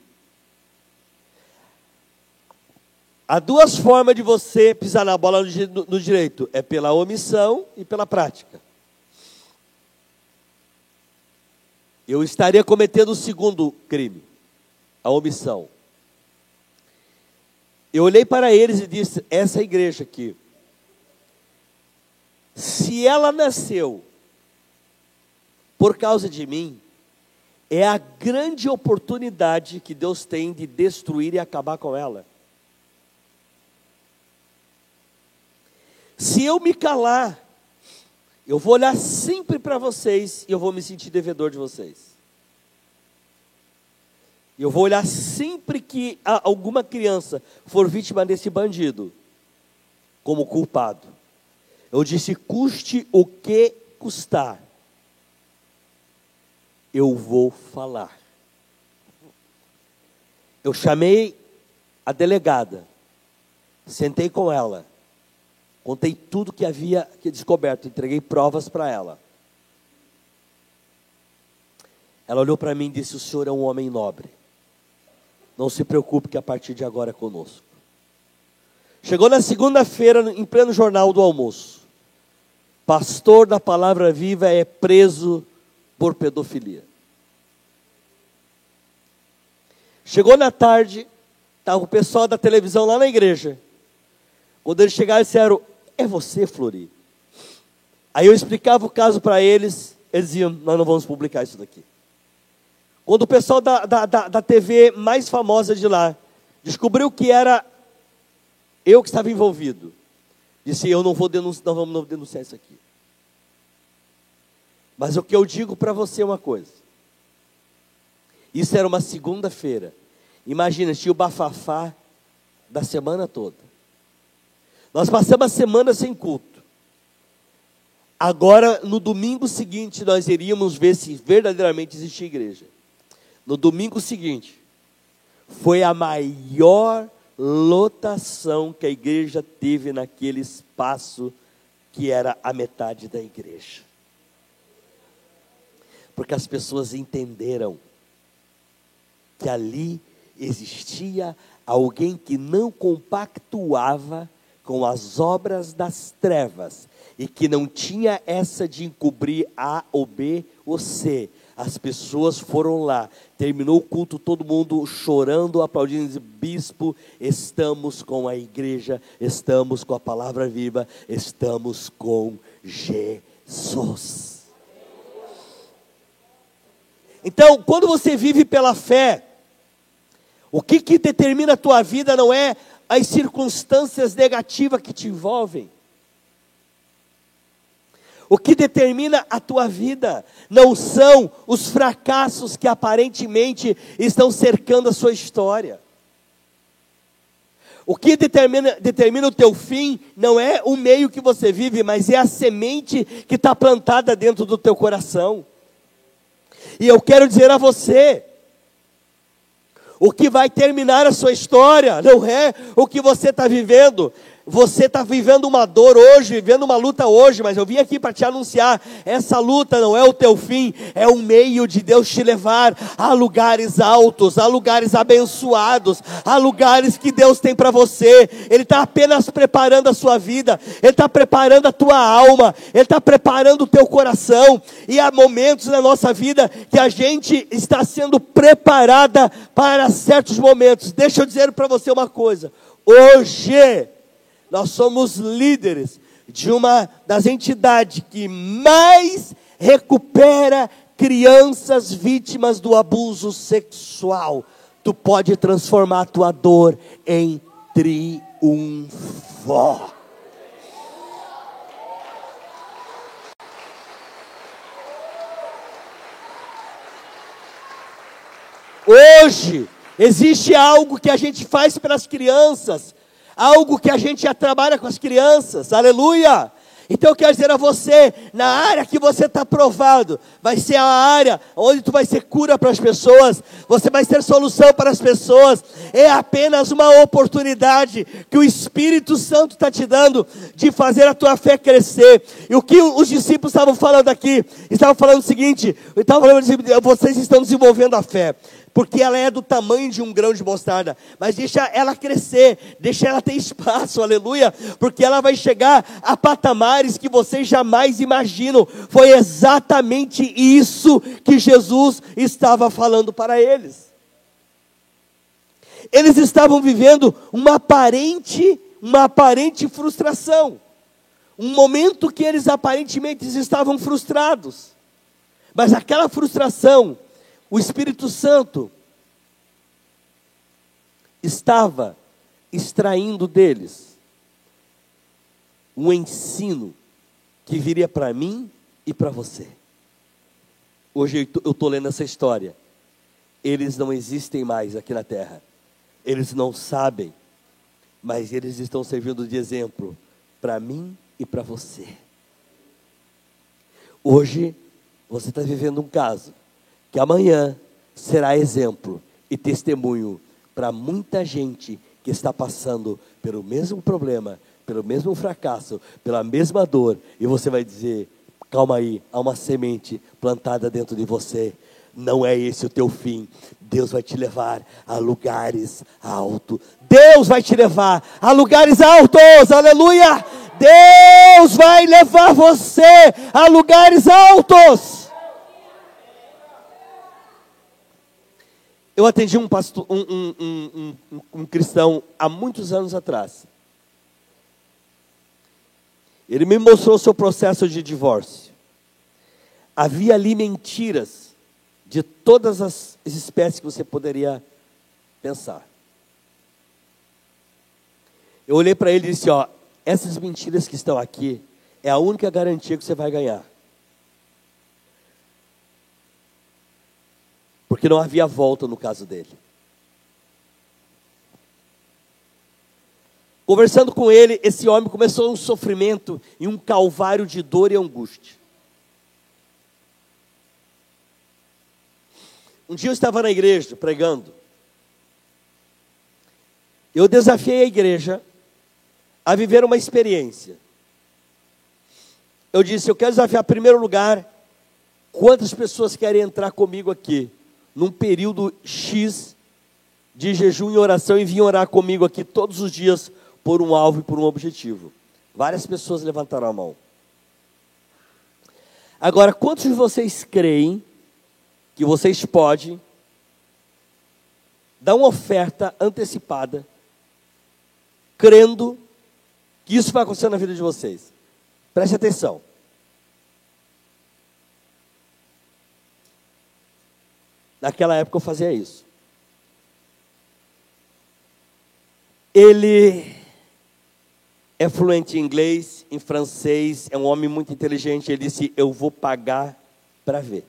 Há duas formas de você pisar na bola no direito, é pela omissão e pela prática. Eu estaria cometendo o segundo crime, a omissão. Eu olhei para eles e disse: essa igreja aqui, se ela nasceu por causa de mim, é a grande oportunidade que Deus tem de destruir e acabar com ela. Se eu me calar, eu vou olhar sempre para vocês e eu vou me sentir devedor de vocês. Eu vou olhar sempre que alguma criança for vítima desse bandido como culpado. Eu disse: custe o que custar, eu vou falar. Eu chamei a delegada, sentei com ela, contei tudo que havia descoberto, entreguei provas para ela. Ela olhou para mim e disse: o senhor é um homem nobre, não se preocupe que a partir de agora é conosco. Chegou na segunda-feira, em pleno jornal do almoço: pastor da Palavra Viva é preso por pedofilia. Chegou na tarde, estava o pessoal da televisão lá na igreja. Quando eles chegaram, disseram: é você, Flori? Aí eu explicava o caso para eles, eles diziam: nós não vamos publicar isso daqui. Quando o pessoal da TV mais famosa de lá descobriu que era eu que estava envolvido, disse: eu não vou denunciar, não vamos denunciar isso aqui. Mas o que eu digo para você é uma coisa. Isso era uma segunda-feira. Imagina, tinha o bafafá da semana toda. Nós passamos a semana sem culto. Agora, no domingo seguinte, nós iríamos ver se verdadeiramente existia igreja. No domingo seguinte, foi a maior lotação que a igreja teve naquele espaço que era a metade da igreja. Porque as pessoas entenderam que ali existia alguém que não compactuava com as obras das trevas e que não tinha essa de encobrir A ou B ou C. As pessoas foram lá, terminou o culto, todo mundo chorando, aplaudindo, dizendo: bispo, estamos com a igreja, estamos com a palavra viva, estamos com Jesus. Então, quando você vive pela fé, o que determina a tua vida não é as circunstâncias negativas que te envolvem. O que determina a tua vida não são os fracassos que aparentemente estão cercando a sua história. O que determina o teu fim não é o meio que você vive, mas é a semente que está plantada dentro do teu coração. E eu quero dizer a você, o que vai terminar a sua história não é o que você está vivendo. você está vivendo uma dor hoje, vivendo uma luta hoje, mas eu vim aqui para te anunciar, essa luta não é o teu fim, é um meio de Deus te levar a lugares altos, a lugares abençoados, a lugares que Deus tem para você. Ele está apenas preparando a sua vida, Ele está preparando a tua alma, Ele está preparando o teu coração, e há momentos na nossa vida que a gente está sendo preparada para certos momentos. Deixa eu dizer para você uma coisa, hoje nós somos líderes de uma das entidades que mais recupera crianças vítimas do abuso sexual. Tu pode transformar a tua dor em triunfo. Hoje existe algo que a gente faz pelas crianças, algo que a gente já trabalha com as crianças, aleluia. Então eu quero dizer a você, na área que você está provado, vai ser a área onde tu vai ser cura para as pessoas, você vai ser solução para as pessoas. É apenas uma oportunidade que o Espírito Santo está te dando, de fazer a tua fé crescer. E o que os discípulos estavam falando aqui, estavam falando o seguinte, vocês estão desenvolvendo a fé, porque ela é do tamanho de um grão de mostarda, mas deixa ela crescer, deixa ela ter espaço, aleluia, porque ela vai chegar a patamares que vocês jamais imaginam. Foi exatamente isso que Jesus estava falando para eles. Eles estavam vivendo uma aparente frustração, um momento que eles aparentemente estavam frustrados, mas aquela frustração, o Espírito Santo estava extraindo deles um ensino que viria para mim e para você. Hoje eu estou lendo essa história. Eles não existem mais aqui na terra. Eles não sabem, mas eles estão servindo de exemplo para mim e para você. Hoje você está vivendo um caso que amanhã será exemplo e testemunho para muita gente que está passando pelo mesmo problema, pelo mesmo fracasso, pela mesma dor, e você vai dizer, calma aí, há uma semente plantada dentro de você, não é esse o teu fim. Deus vai te levar a lugares altos, Deus vai te levar a lugares altos, aleluia, Deus vai levar você a lugares altos. Eu atendi um pastor, um cristão há muitos anos atrás. Ele me mostrou o seu processo de divórcio. Havia ali mentiras de todas as espécies que você poderia pensar. Eu olhei para ele e disse, essas mentiras que estão aqui é a única garantia que você vai ganhar. Porque não havia volta no caso dele. Conversando com ele, esse homem começou um sofrimento e um calvário de dor e angústia. Um dia eu estava na igreja pregando. Eu desafiei a igreja a viver uma experiência. Eu disse, eu quero desafiar em primeiro lugar, quantas pessoas querem entrar comigo aqui num período X de jejum e oração e vir orar comigo aqui todos os dias por um alvo e por um objetivo. Várias pessoas levantaram a mão. Agora, quantos de vocês creem que vocês podem dar uma oferta antecipada, crendo que isso vai acontecer na vida de vocês? Preste atenção. Naquela época eu fazia isso. Ele é fluente em inglês, em francês, é um homem muito inteligente. Ele disse, eu vou pagar para ver.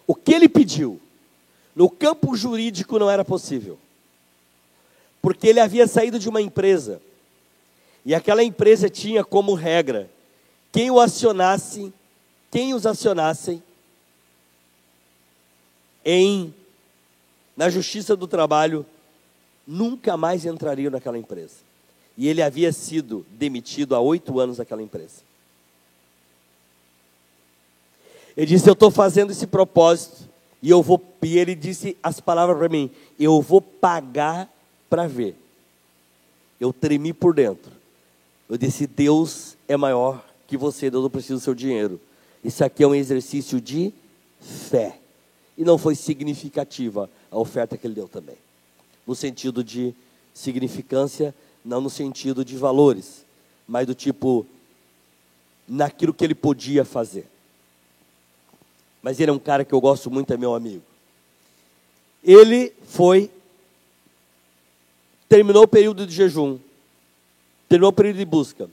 O que ele pediu, no campo jurídico não era possível. Porque ele havia saído de uma empresa. E aquela empresa tinha como regra, quem os acionassem na justiça do trabalho, nunca mais entrariam naquela empresa. E ele havia sido demitido há 8 anos daquela empresa. Ele disse, eu estou fazendo esse propósito, e ele disse as palavras para mim, eu vou pagar para ver. Eu tremi por dentro. Eu disse, Deus é maior que você, Deus não precisa do seu dinheiro. Isso aqui é um exercício de fé. E não foi significativa a oferta que ele deu também. No sentido de significância, não no sentido de valores, mas do tipo, naquilo que ele podia fazer. Mas ele é um cara que eu gosto muito, é meu amigo. Ele terminou o período de jejum, terminou o período de busca.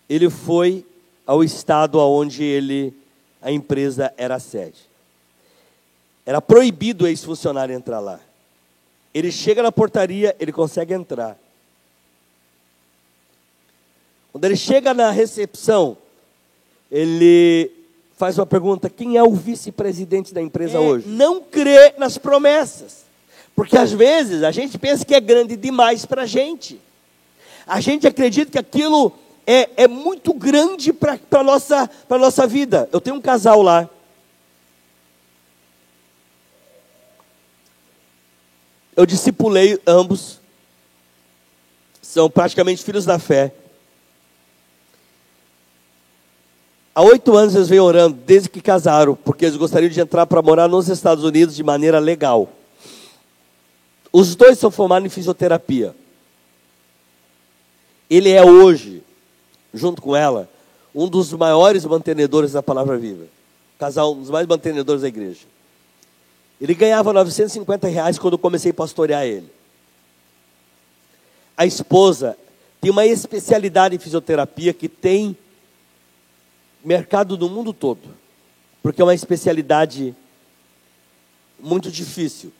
Ele foi ao estado onde a empresa era a sede. Era proibido o ex-funcionário entrar lá. Ele chega na portaria, ele consegue entrar. Quando ele chega na recepção, ele faz uma pergunta, quem é o vice-presidente da empresa hoje? Não crê nas promessas. Porque às vezes a gente pensa que é grande demais para a gente. A gente acredita que aquilo é muito grande para a nossa vida. Eu tenho um casal lá. Eu discipulei ambos. São praticamente filhos da fé. Há 8 anos eles vêm orando, desde que casaram, porque eles gostariam de entrar para morar nos Estados Unidos de maneira legal. Os dois são formados em fisioterapia. Ele é hoje, junto com ela, um dos maiores mantenedores da Palavra Viva. Casal, um dos mais mantenedores da igreja. Ele ganhava R$950 quando eu comecei a pastorear ele. A esposa tem uma especialidade em fisioterapia que tem mercado no mundo todo, porque é uma especialidade muito difícil.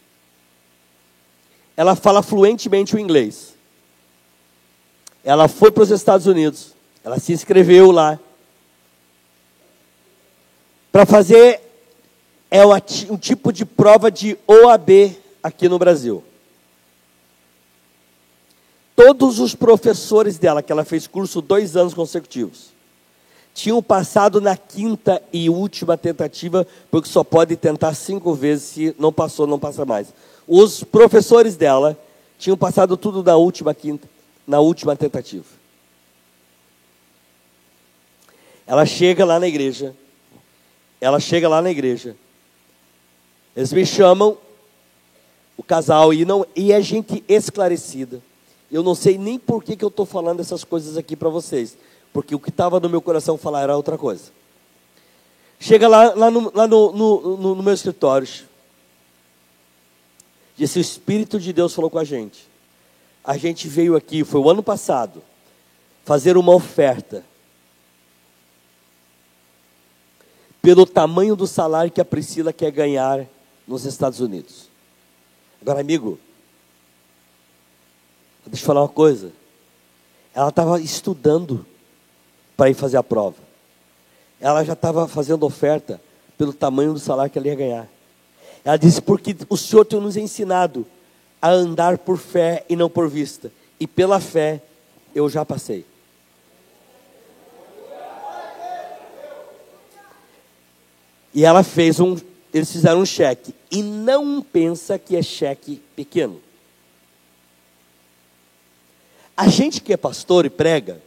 Ela fala fluentemente o inglês. Ela foi para os Estados Unidos, ela se inscreveu lá para fazer um tipo de prova de OAB aqui no Brasil. Todos os professores dela, que ela fez curso 2 anos consecutivos, tinham passado na 5ª e última tentativa, porque só pode tentar 5 vezes, se não passou, não passa mais. Os professores dela tinham passado tudo na última tentativa. Ela chega lá na igreja, eles me chamam, o casal, e é gente esclarecida. Eu não sei nem por que eu estou falando essas coisas aqui para vocês, porque o que estava no meu coração falar era outra coisa. Chega lá no meu escritório, disse, o Espírito de Deus falou com a gente. A gente veio aqui, foi o ano passado, fazer uma oferta pelo tamanho do salário que a Priscila quer ganhar nos Estados Unidos. Agora, amigo, deixa eu falar uma coisa. Ela estava estudando para ir fazer a prova. Ela já estava fazendo oferta pelo tamanho do salário que ela ia ganhar. Ela disse, porque o Senhor tem nos ensinado a andar por fé e não por vista. E pela fé eu já passei. E ela eles fizeram um cheque. E não pensa que é cheque pequeno. A gente que é pastor e prega,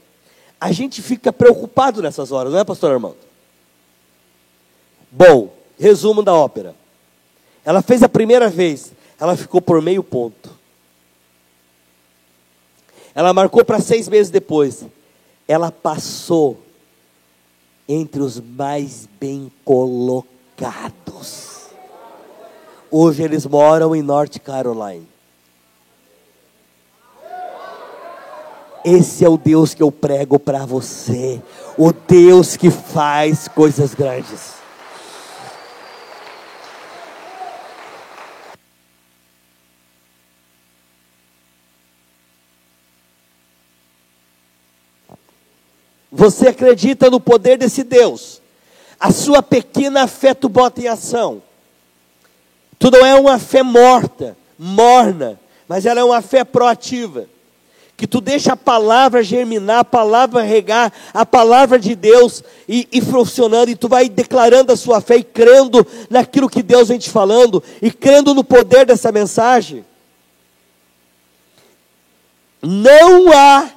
a gente fica preocupado nessas horas, não é, pastor Armando? Bom, resumo da ópera. Ela fez a primeira vez, ela ficou por meio ponto. Ela marcou para 6 meses depois. Ela passou entre os mais bem colocados. Hoje eles moram em North Carolina. Esse é o Deus que eu prego para você. O Deus que faz coisas grandes. Você acredita no poder desse Deus? A sua pequena fé tu bota em ação. Tu não é uma fé morna, mas ela é uma fé proativa. que tu deixa a palavra germinar, a palavra regar, a palavra de Deus e funcionando, e tu vai declarando a sua fé e crendo naquilo que Deus vem te falando, e crendo no poder dessa mensagem. Não há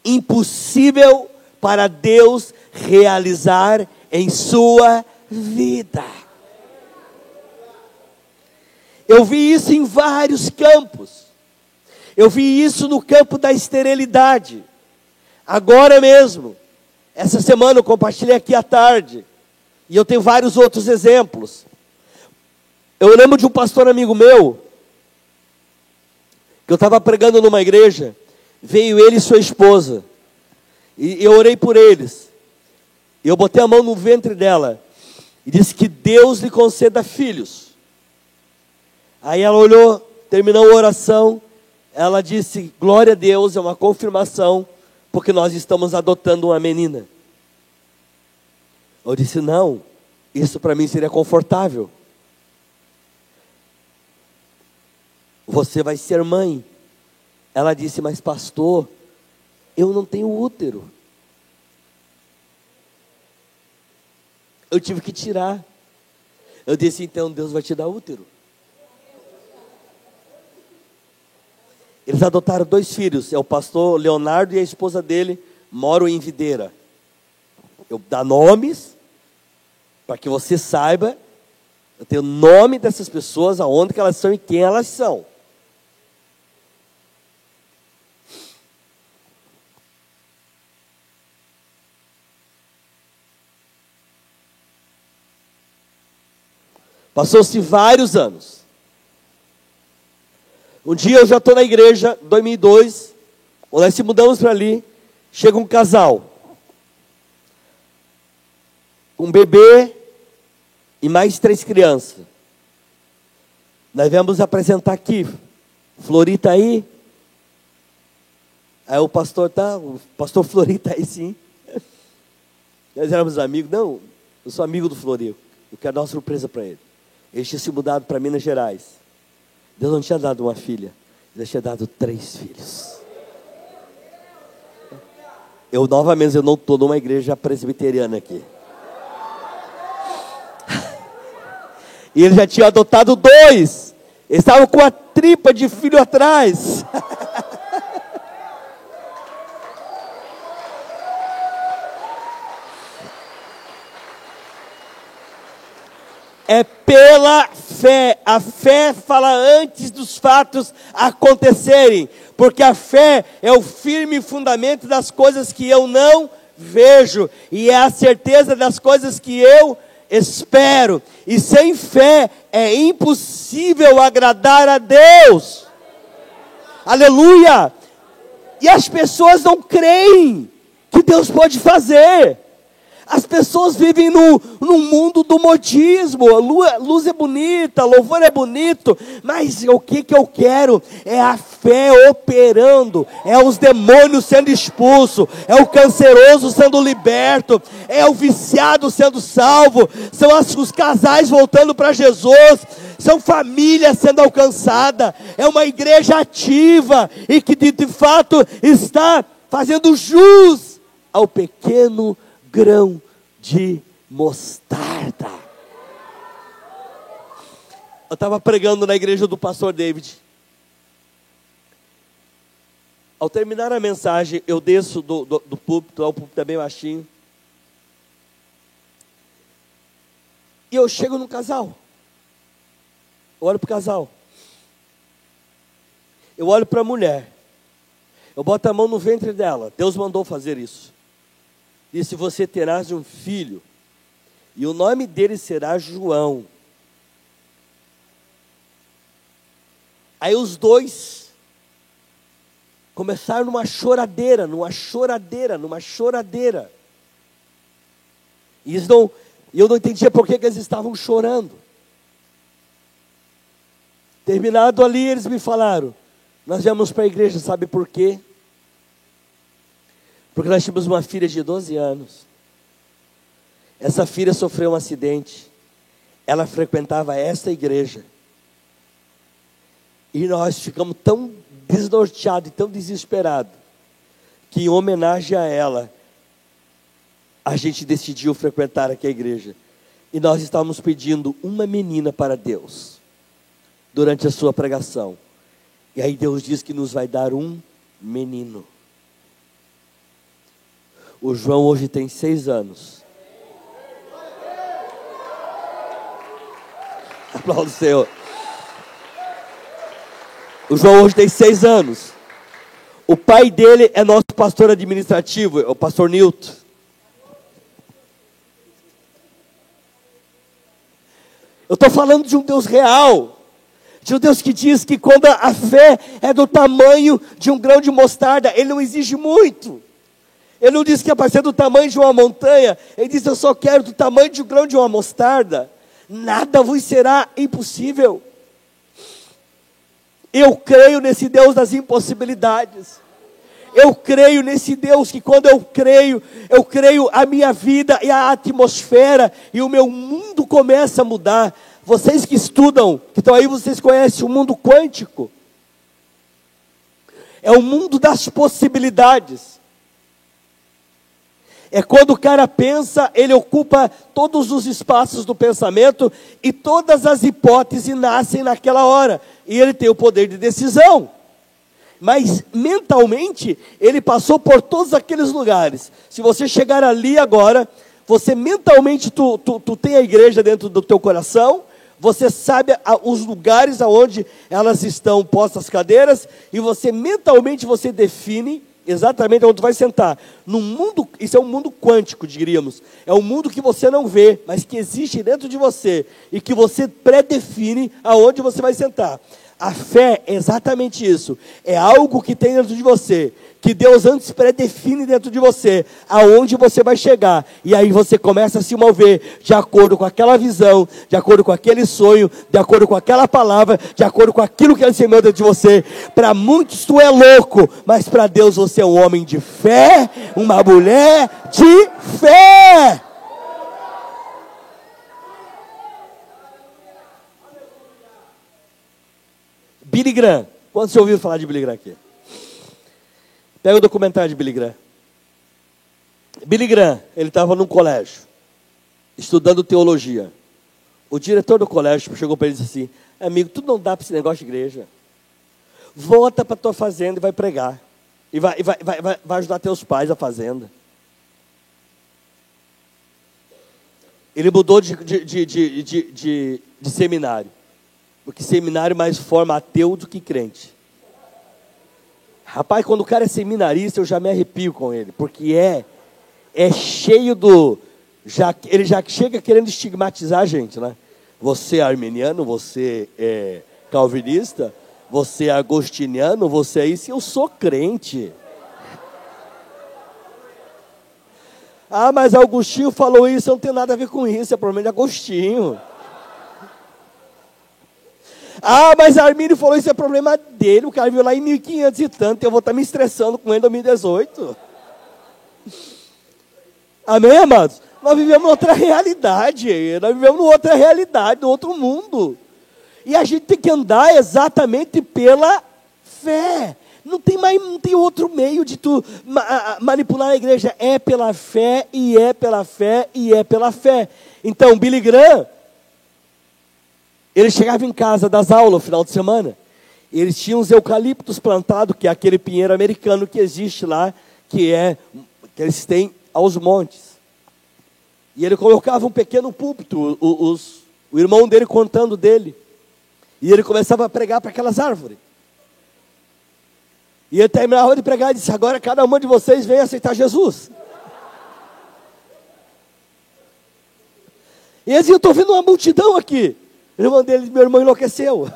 impossível para Deus realizar em sua vida. Eu vi isso em vários campos. Eu vi isso no campo da esterilidade. Agora mesmo, essa semana eu compartilhei aqui à tarde, e eu tenho vários outros exemplos. Eu lembro de um pastor amigo meu, que eu estava pregando numa igreja, veio ele e sua esposa, e eu orei por eles, e eu botei a mão no ventre dela, e disse que Deus lhe conceda filhos. Aí ela olhou, terminou a oração, ela disse, glória a Deus, é uma confirmação, porque nós estamos adotando uma menina. Eu disse, não, isso para mim seria confortável. Você vai ser mãe. Ela disse, mas pastor, eu não tenho útero. Eu tive que tirar. Eu disse, então Deus vai te dar útero. Eles adotaram 2 filhos, é o pastor Leonardo e a esposa dele, moram em Videira. Eu dou nomes, para que você saiba, eu tenho o nome dessas pessoas, aonde que elas são e quem elas são. Passou-se vários anos. Um dia eu já estou na igreja, 2002, quando nós se mudamos para ali, chega um casal, um bebê e mais 3 crianças. Nós viemos apresentar aqui, Florita aí. Aí o pastor Florita aí sim. Nós éramos amigos, não, eu sou amigo do Flori, eu quero dar uma surpresa para ele. Ele tinha se mudado para Minas Gerais. Deus não tinha dado uma filha, Deus tinha dado 3 filhos. Eu novamente, eu não estou numa igreja presbiteriana aqui. E ele já tinha adotado 2. Eles estavam com a tripa de filho atrás. É pela fé. A fé fala antes dos fatos acontecerem. Porque a fé é o firme fundamento das coisas que eu não vejo. E é a certeza das coisas que eu espero. E sem fé é impossível agradar a Deus. Aleluia! E as pessoas não creem que Deus pode fazer. As pessoas vivem no mundo do modismo. A luz é bonita, louvor é bonito, mas o que eu quero é a fé operando, é os demônios sendo expulsos, é o canceroso sendo liberto, é o viciado sendo salvo, são os casais voltando para Jesus, são famílias sendo alcançadas, é uma igreja ativa e que de fato está fazendo jus ao pequeno grão de mostarda. Eu estava pregando na igreja do pastor David. Ao terminar a mensagem, eu desço do púlpito, o púlpito é bem baixinho, e eu chego no casal. Eu olho para o casal. Eu olho para a mulher. Eu boto a mão no ventre dela. Deus mandou fazer isso. Disse, você terás um filho, e o nome dele será João. Aí os 2 começaram numa choradeira. E eu não entendia por que eles estavam chorando. Terminado ali, eles me falaram, nós viemos para a igreja, sabe por quê? Porque nós tínhamos uma filha de 12 anos. Essa filha sofreu um acidente. Ela frequentava esta igreja. E nós ficamos tão desnorteado e tão desesperado, que em homenagem a ela, a gente decidiu frequentar aqui a igreja. E nós estávamos pedindo uma menina para Deus, durante a sua pregação. E aí Deus diz que nos vai dar um menino. O João hoje tem 6 anos. Aplauda o Senhor. O João hoje tem 6 anos. O pai dele é nosso pastor administrativo, é o pastor Nilton. Eu estou falando de um Deus real. De um Deus que diz que quando a fé é do tamanho de um grão de mostarda, Ele não exige muito. Ele não diz que é para ser do tamanho de uma montanha. Ele diz: eu só quero do tamanho de um grão de uma mostarda. Nada vos será impossível. Eu creio nesse Deus das impossibilidades. Eu creio nesse Deus que quando eu creio a minha vida e a atmosfera e o meu mundo começa a mudar. Vocês que estudam, que estão aí, vocês conhecem o mundo quântico. É o mundo das possibilidades. É quando o cara pensa, ele ocupa todos os espaços do pensamento e todas as hipóteses nascem naquela hora. E ele tem o poder de decisão. Mas mentalmente, ele passou por todos aqueles lugares. Se você chegar ali agora, você mentalmente, tu tem a igreja dentro do teu coração. Você sabe os lugares aonde elas estão postas as cadeiras. E você mentalmente, você define exatamente onde vai sentar. No mundo, isso é um mundo quântico, diríamos. É um mundo que você não vê, mas que existe dentro de você. E que você predefine aonde você vai sentar. A fé é exatamente isso. É algo que tem dentro de você, que Deus antes predefine dentro de você, aonde você vai chegar. E aí você começa a se mover de acordo com aquela visão, de acordo com aquele sonho, de acordo com aquela palavra, de acordo com aquilo que Ele semeou dentro de você. Para muitos tu é louco, mas para Deus você é um homem de fé, uma mulher de fé. Billy Graham. Quando você ouviu falar de Billy Graham aqui? Pega o documentário de Billy Graham. Billy Graham, ele estava num colégio, estudando teologia. O diretor do colégio chegou para ele e disse assim: amigo, tu não dá para esse negócio de igreja. Volta para a tua fazenda e vai pregar. E vai ajudar teus pais a fazenda. Ele mudou de seminário. Porque seminário mais forma ateu do que crente. Rapaz, quando o cara é seminarista, eu já me arrepio com ele. Porque é cheio do... ele já chega querendo estigmatizar a gente, né? Você é arminiano, você é calvinista, você é agostiniano, você é isso. Eu sou crente. Ah, mas Agostinho falou isso, eu não tenho nada a ver com isso. É problema de Agostinho. Ah, mas Armínio falou isso, é problema dele. O cara viu lá em 1500 e tanto. Eu vou estar me estressando com ele em 2018. Amém, amados? Nós vivemos outra realidade. Nós vivemos outra realidade, no outro mundo. E a gente tem que andar exatamente pela fé. Não tem outro meio de tu manipular a igreja. É pela fé, e é pela fé, e é pela fé. Então, Billy Graham, ele chegava em casa das aulas no final de semana. Eles tinham os eucaliptos plantados, que é aquele pinheiro americano que existe lá, que eles têm aos montes. E ele colocava um pequeno púlpito, o irmão dele contando dele. E ele começava a pregar para aquelas árvores. E ele terminava de pregar e disse: agora cada uma de vocês vem aceitar Jesus. E ele disse: eu estou vendo uma multidão aqui. O irmão dele, meu irmão, enlouqueceu.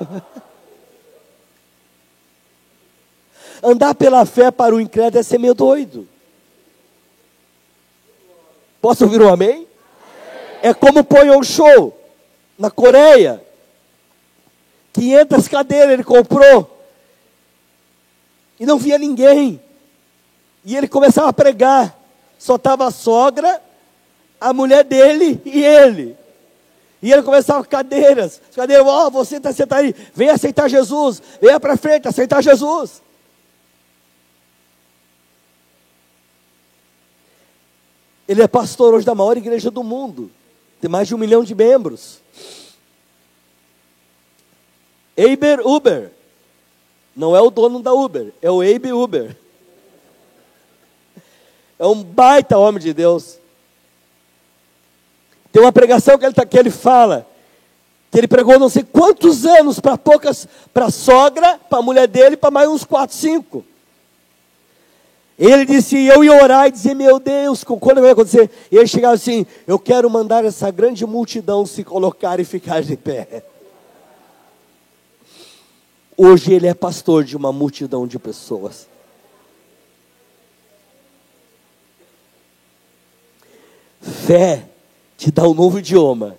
Andar pela fé para o incrédulo é ser meio doido. Posso ouvir um amém? É como Ponhon Show na Coreia. 500 cadeiras ele comprou. E não via ninguém. E ele começava a pregar. Só estava a sogra, a mulher dele e ele. E ele começava cadeiras. As cadeiras, você está sentado aí, vem aceitar Jesus. Venha para frente, aceitar Jesus. Ele é pastor hoje da maior igreja do mundo. Tem mais de 1 milhão de membros. Eber Uber. Não é o dono da Uber, é o Eber Uber. É um baita homem de Deus. Tem uma pregação que ele fala, que ele pregou não sei quantos anos para a sogra, para a mulher dele, para mais uns 4, 5. Ele disse, eu ia orar e dizer, meu Deus, quando vai acontecer? E ele chegava assim, eu quero mandar essa grande multidão se colocar e ficar de pé. Hoje ele é pastor de uma multidão de pessoas. Fé te dá um novo idioma.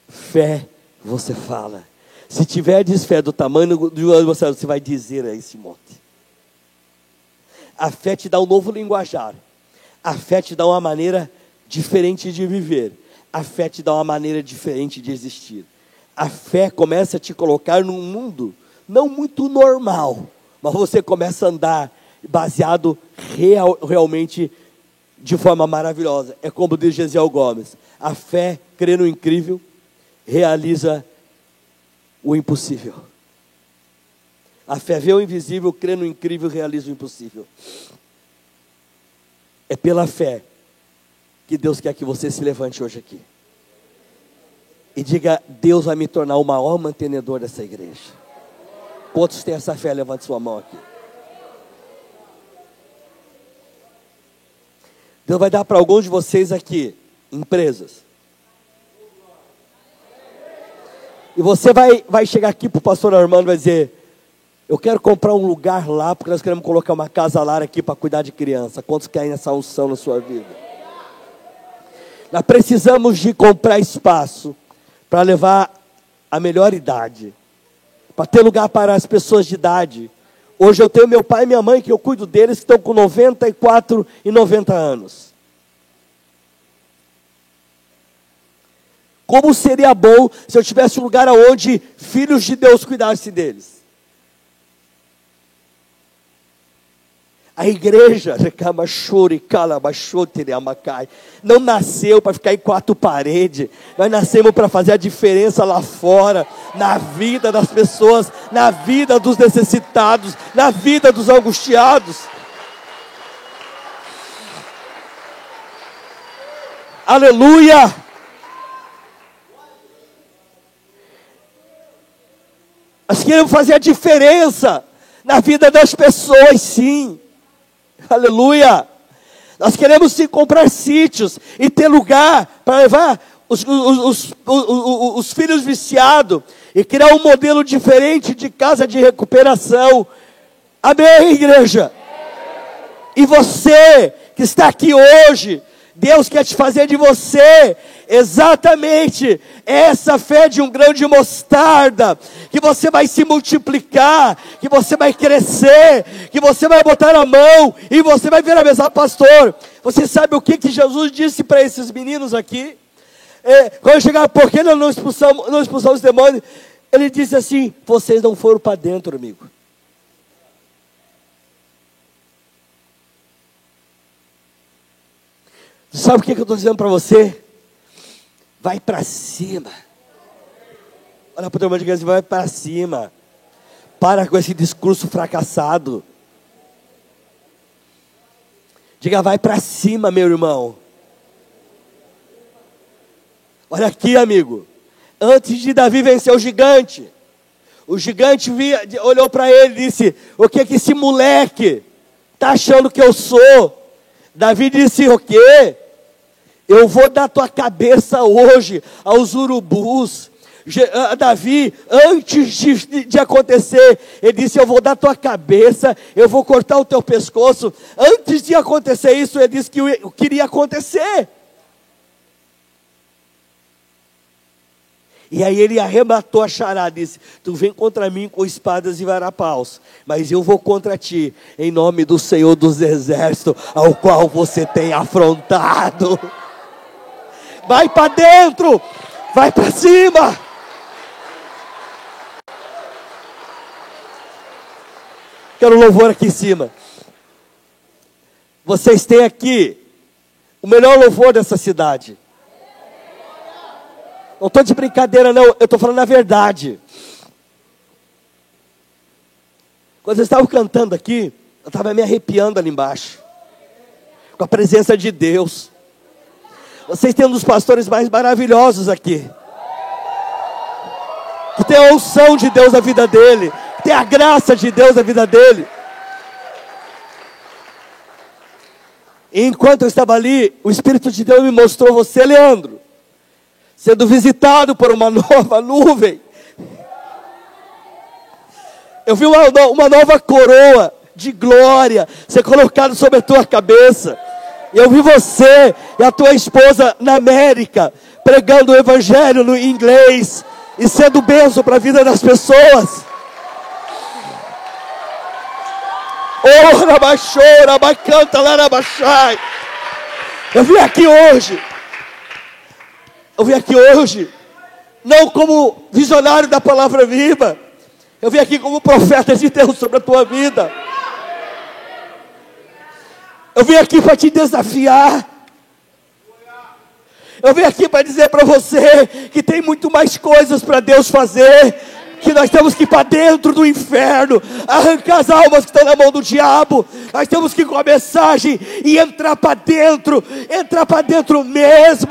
Fé, você fala. Se tiverdes fé do tamanho do você vai dizer a esse monte. A fé te dá um novo linguajar. A fé te dá uma maneira diferente de viver. A fé te dá uma maneira diferente de existir. A fé começa a te colocar num mundo não muito normal, mas você começa a andar baseado realmente de forma maravilhosa. É como diz Gesiel Gomes, a fé crê no incrível, realiza o impossível. A fé vê o invisível, crê no incrível, realiza o impossível. É pela fé que Deus quer que você se levante hoje aqui e diga, Deus vai me tornar o maior mantenedor dessa igreja. Quantos têm essa fé? Levante sua mão aqui. Deus vai dar para alguns de vocês aqui empresas. E você vai chegar aqui para o pastor Armando e vai dizer, eu quero comprar um lugar lá, porque nós queremos colocar uma casa lá aqui para cuidar de criança. Quantos querem essa unção na sua vida? Nós precisamos de comprar espaço para levar a melhor idade, para ter lugar para as pessoas de idade. Hoje eu tenho meu pai e minha mãe, que eu cuido deles, que estão com 94 e 90 anos. Como seria bom se eu tivesse um lugar onde filhos de Deus cuidassem deles. A igreja não nasceu para ficar em 4 paredes. Nós nascemos para fazer a diferença lá fora, na vida das pessoas, na vida dos necessitados, na vida dos angustiados. Aleluia! Nós queremos fazer a diferença na vida das pessoas, sim. Aleluia! Nós queremos sim comprar sítios e ter lugar para levar os filhos viciados e criar um modelo diferente de casa de recuperação. Amém, igreja? E você que está aqui hoje, Deus quer te fazer de você exatamente essa fé de um grão de mostarda, que você vai se multiplicar, que você vai crescer, que você vai botar a mão e você vai ver a mesa. Pastor, você sabe o que Jesus disse para esses meninos aqui? Quando chegaram, por que não expulsamos os demônios? Ele disse assim, vocês não foram para dentro, amigo. Sabe o que eu estou dizendo para você? Vai para cima. Olha para o teu irmão de igreja, vai para cima. Para com esse discurso fracassado. Diga, vai para cima, meu irmão. Olha aqui, amigo. Antes de Davi vencer o gigante olhou para ele e disse, o que esse moleque está achando que eu sou? Davi disse, o quê? Eu vou dar tua cabeça hoje aos urubus. Davi, antes de acontecer, ele disse, eu vou dar tua cabeça, eu vou cortar o teu pescoço. Antes de acontecer isso, ele disse que queria acontecer. E aí ele arrematou a charada, disse, tu vem contra mim com espadas e varapaus, mas eu vou contra ti, em nome do Senhor dos Exércitos, ao qual você tem afrontado. Vai para dentro, vai para cima. Quero louvor aqui em cima. Vocês têm aqui o melhor louvor dessa cidade. Não estou de brincadeira não, eu estou falando a verdade. Quando eles estavam cantando aqui, eu estava me arrepiando ali embaixo, com a presença de Deus. Vocês têm um dos pastores mais maravilhosos aqui, que tem a unção de Deus na vida dele, que tem a graça de Deus na vida dele. E enquanto eu estava ali, o Espírito de Deus me mostrou você, Leandro, sendo visitado por uma nova nuvem. Eu vi uma nova coroa de glória ser colocada sobre a tua cabeça. Eu vi você e a tua esposa na América, pregando o evangelho no inglês e sendo bênção para a vida das pessoas. Oh, Rabachora, Bacanta, Larabachai. Eu vim aqui hoje, não como visionário da palavra viva. Eu vim aqui como profeta de Deus sobre a tua vida. Eu vim aqui para te desafiar. Eu vim aqui para dizer para você que tem muito mais coisas para Deus fazer. Que nós temos que ir para dentro do inferno, arrancar as almas que estão na mão do diabo. Nós temos que ir com a mensagem e entrar para dentro mesmo.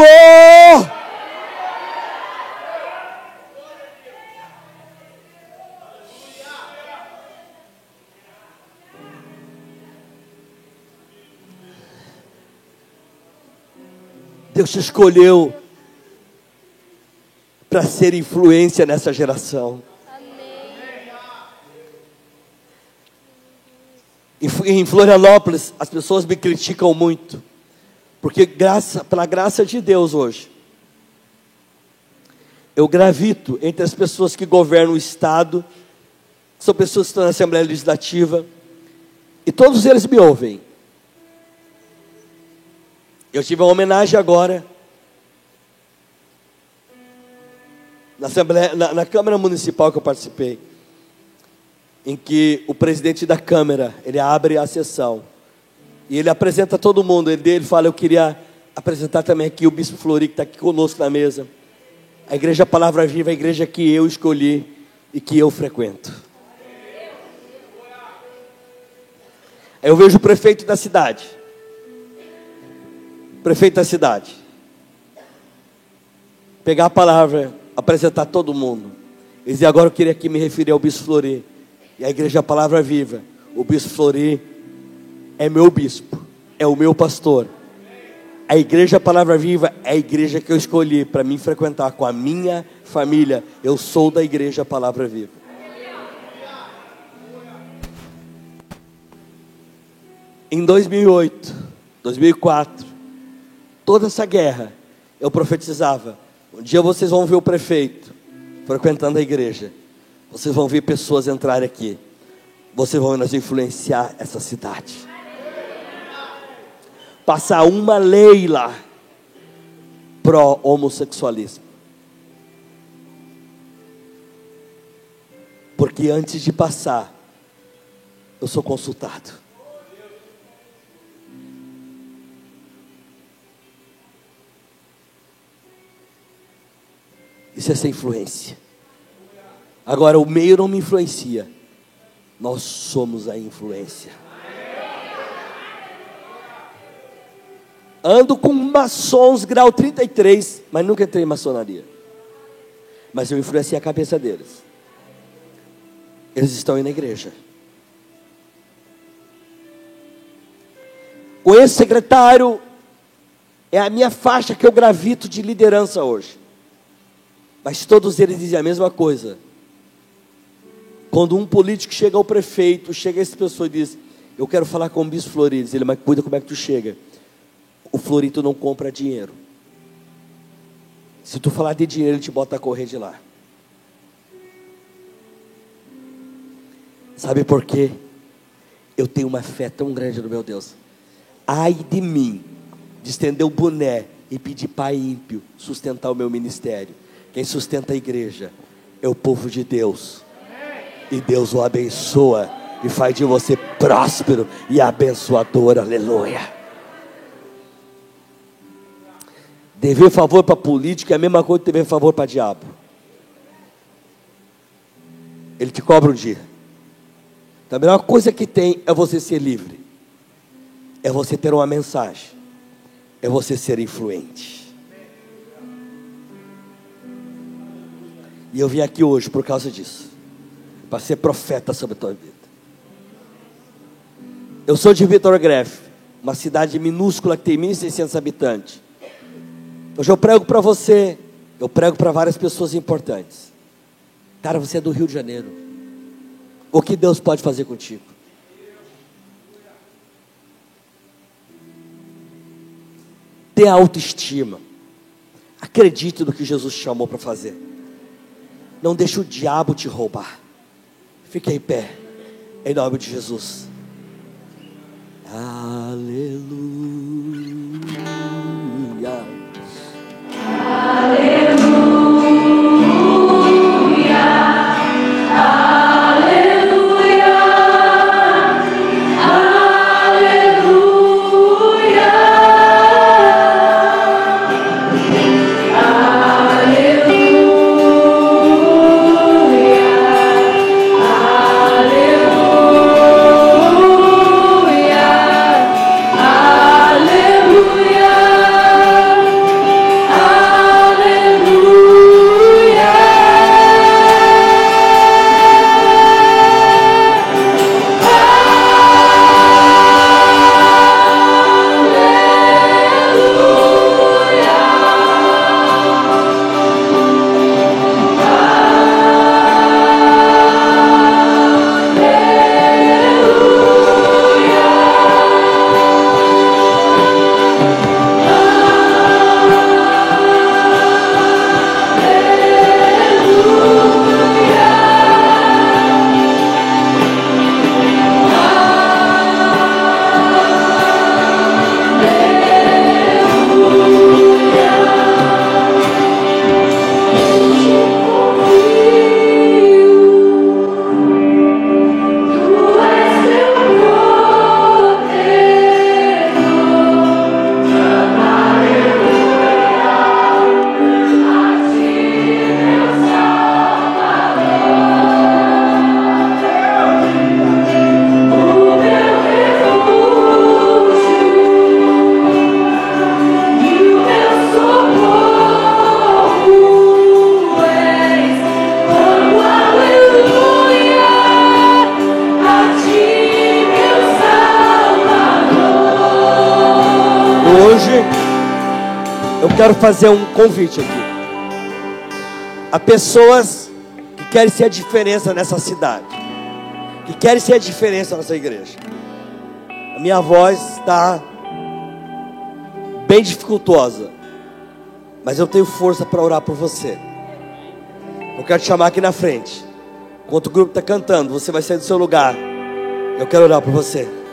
Deus te escolheu para ser influência nessa geração. Em Florianópolis, as pessoas me criticam muito, porque pela graça de Deus hoje, eu gravito entre as pessoas que governam o Estado, são pessoas que estão na Assembleia Legislativa, e todos eles me ouvem. Eu tive uma homenagem agora, na Câmara Municipal que eu participei, em que o presidente da Câmara, ele abre a sessão, e ele apresenta todo mundo. Ele fala: eu queria apresentar também aqui o Bispo Flori, que está aqui conosco na mesa, a Igreja Palavra Viva, a igreja que eu escolhi e que eu frequento. Aí eu vejo o prefeito da cidade, pegar a palavra, apresentar todo mundo, e dizer: agora eu queria aqui me referir ao Bispo Flori e a Igreja Palavra Viva. O Bispo Flori é meu bispo, é o meu pastor. A Igreja Palavra Viva é a igreja que eu escolhi para mim frequentar com a minha família. Eu sou da Igreja Palavra Viva. Em 2008, 2004, toda essa guerra, eu profetizava: um dia vocês vão ver o prefeito frequentando a igreja. Vocês vão ver pessoas entrarem aqui. Vocês vão nos influenciar essa cidade. Passar uma lei lá pró-homossexualismo. Porque antes de passar, eu sou consultado. Isso é ser influência. Agora, o meio não me influencia. Nós somos a influência. Ando com maçons grau 33, mas nunca entrei em maçonaria. Mas eu influenciei a cabeça deles. Eles estão aí na igreja. Com esse secretário, é a minha faixa que eu gravito de liderança hoje. Mas todos eles dizem a mesma coisa. Quando um político chega ao prefeito, chega essa pessoa e diz: eu quero falar com o Bispo Flori. Diz ele: mas cuida como é que tu chega. O Flori tu não compra dinheiro. Se tu falar de dinheiro, ele te bota a correr de lá. Sabe por quê? Eu tenho uma fé tão grande no meu Deus. Ai de mim, de estender o boné e pedir pai ímpio sustentar o meu ministério. Quem sustenta a igreja é o povo de Deus. E Deus o abençoa e faz de você próspero e abençoador. Aleluia. Dever favor para político é a mesma coisa que dever favor para diabo. Ele te cobra um dia. Então, a melhor coisa que tem é você ser livre. É você ter uma mensagem. É você ser influente. E eu vim aqui hoje por causa disso. Para ser profeta sobre a tua vida. Eu sou de Vitor Greff, uma cidade minúscula que tem 1.600 habitantes. Hoje eu prego para você. Eu prego para várias pessoas importantes. Cara, você é do Rio de Janeiro. O que Deus pode fazer contigo? Tenha autoestima. Acredite no que Jesus te chamou para fazer. Não deixe o diabo te roubar. Fique em pé, em nome de Jesus. Aleluia. Quero fazer um convite aqui a pessoas que querem ser a diferença nessa cidade, que querem ser a diferença nessa igreja. A minha voz está bem dificultosa, mas eu tenho força para orar por você. Eu quero te chamar aqui na frente. Enquanto o grupo está cantando, você vai sair do seu lugar. Eu quero orar por você.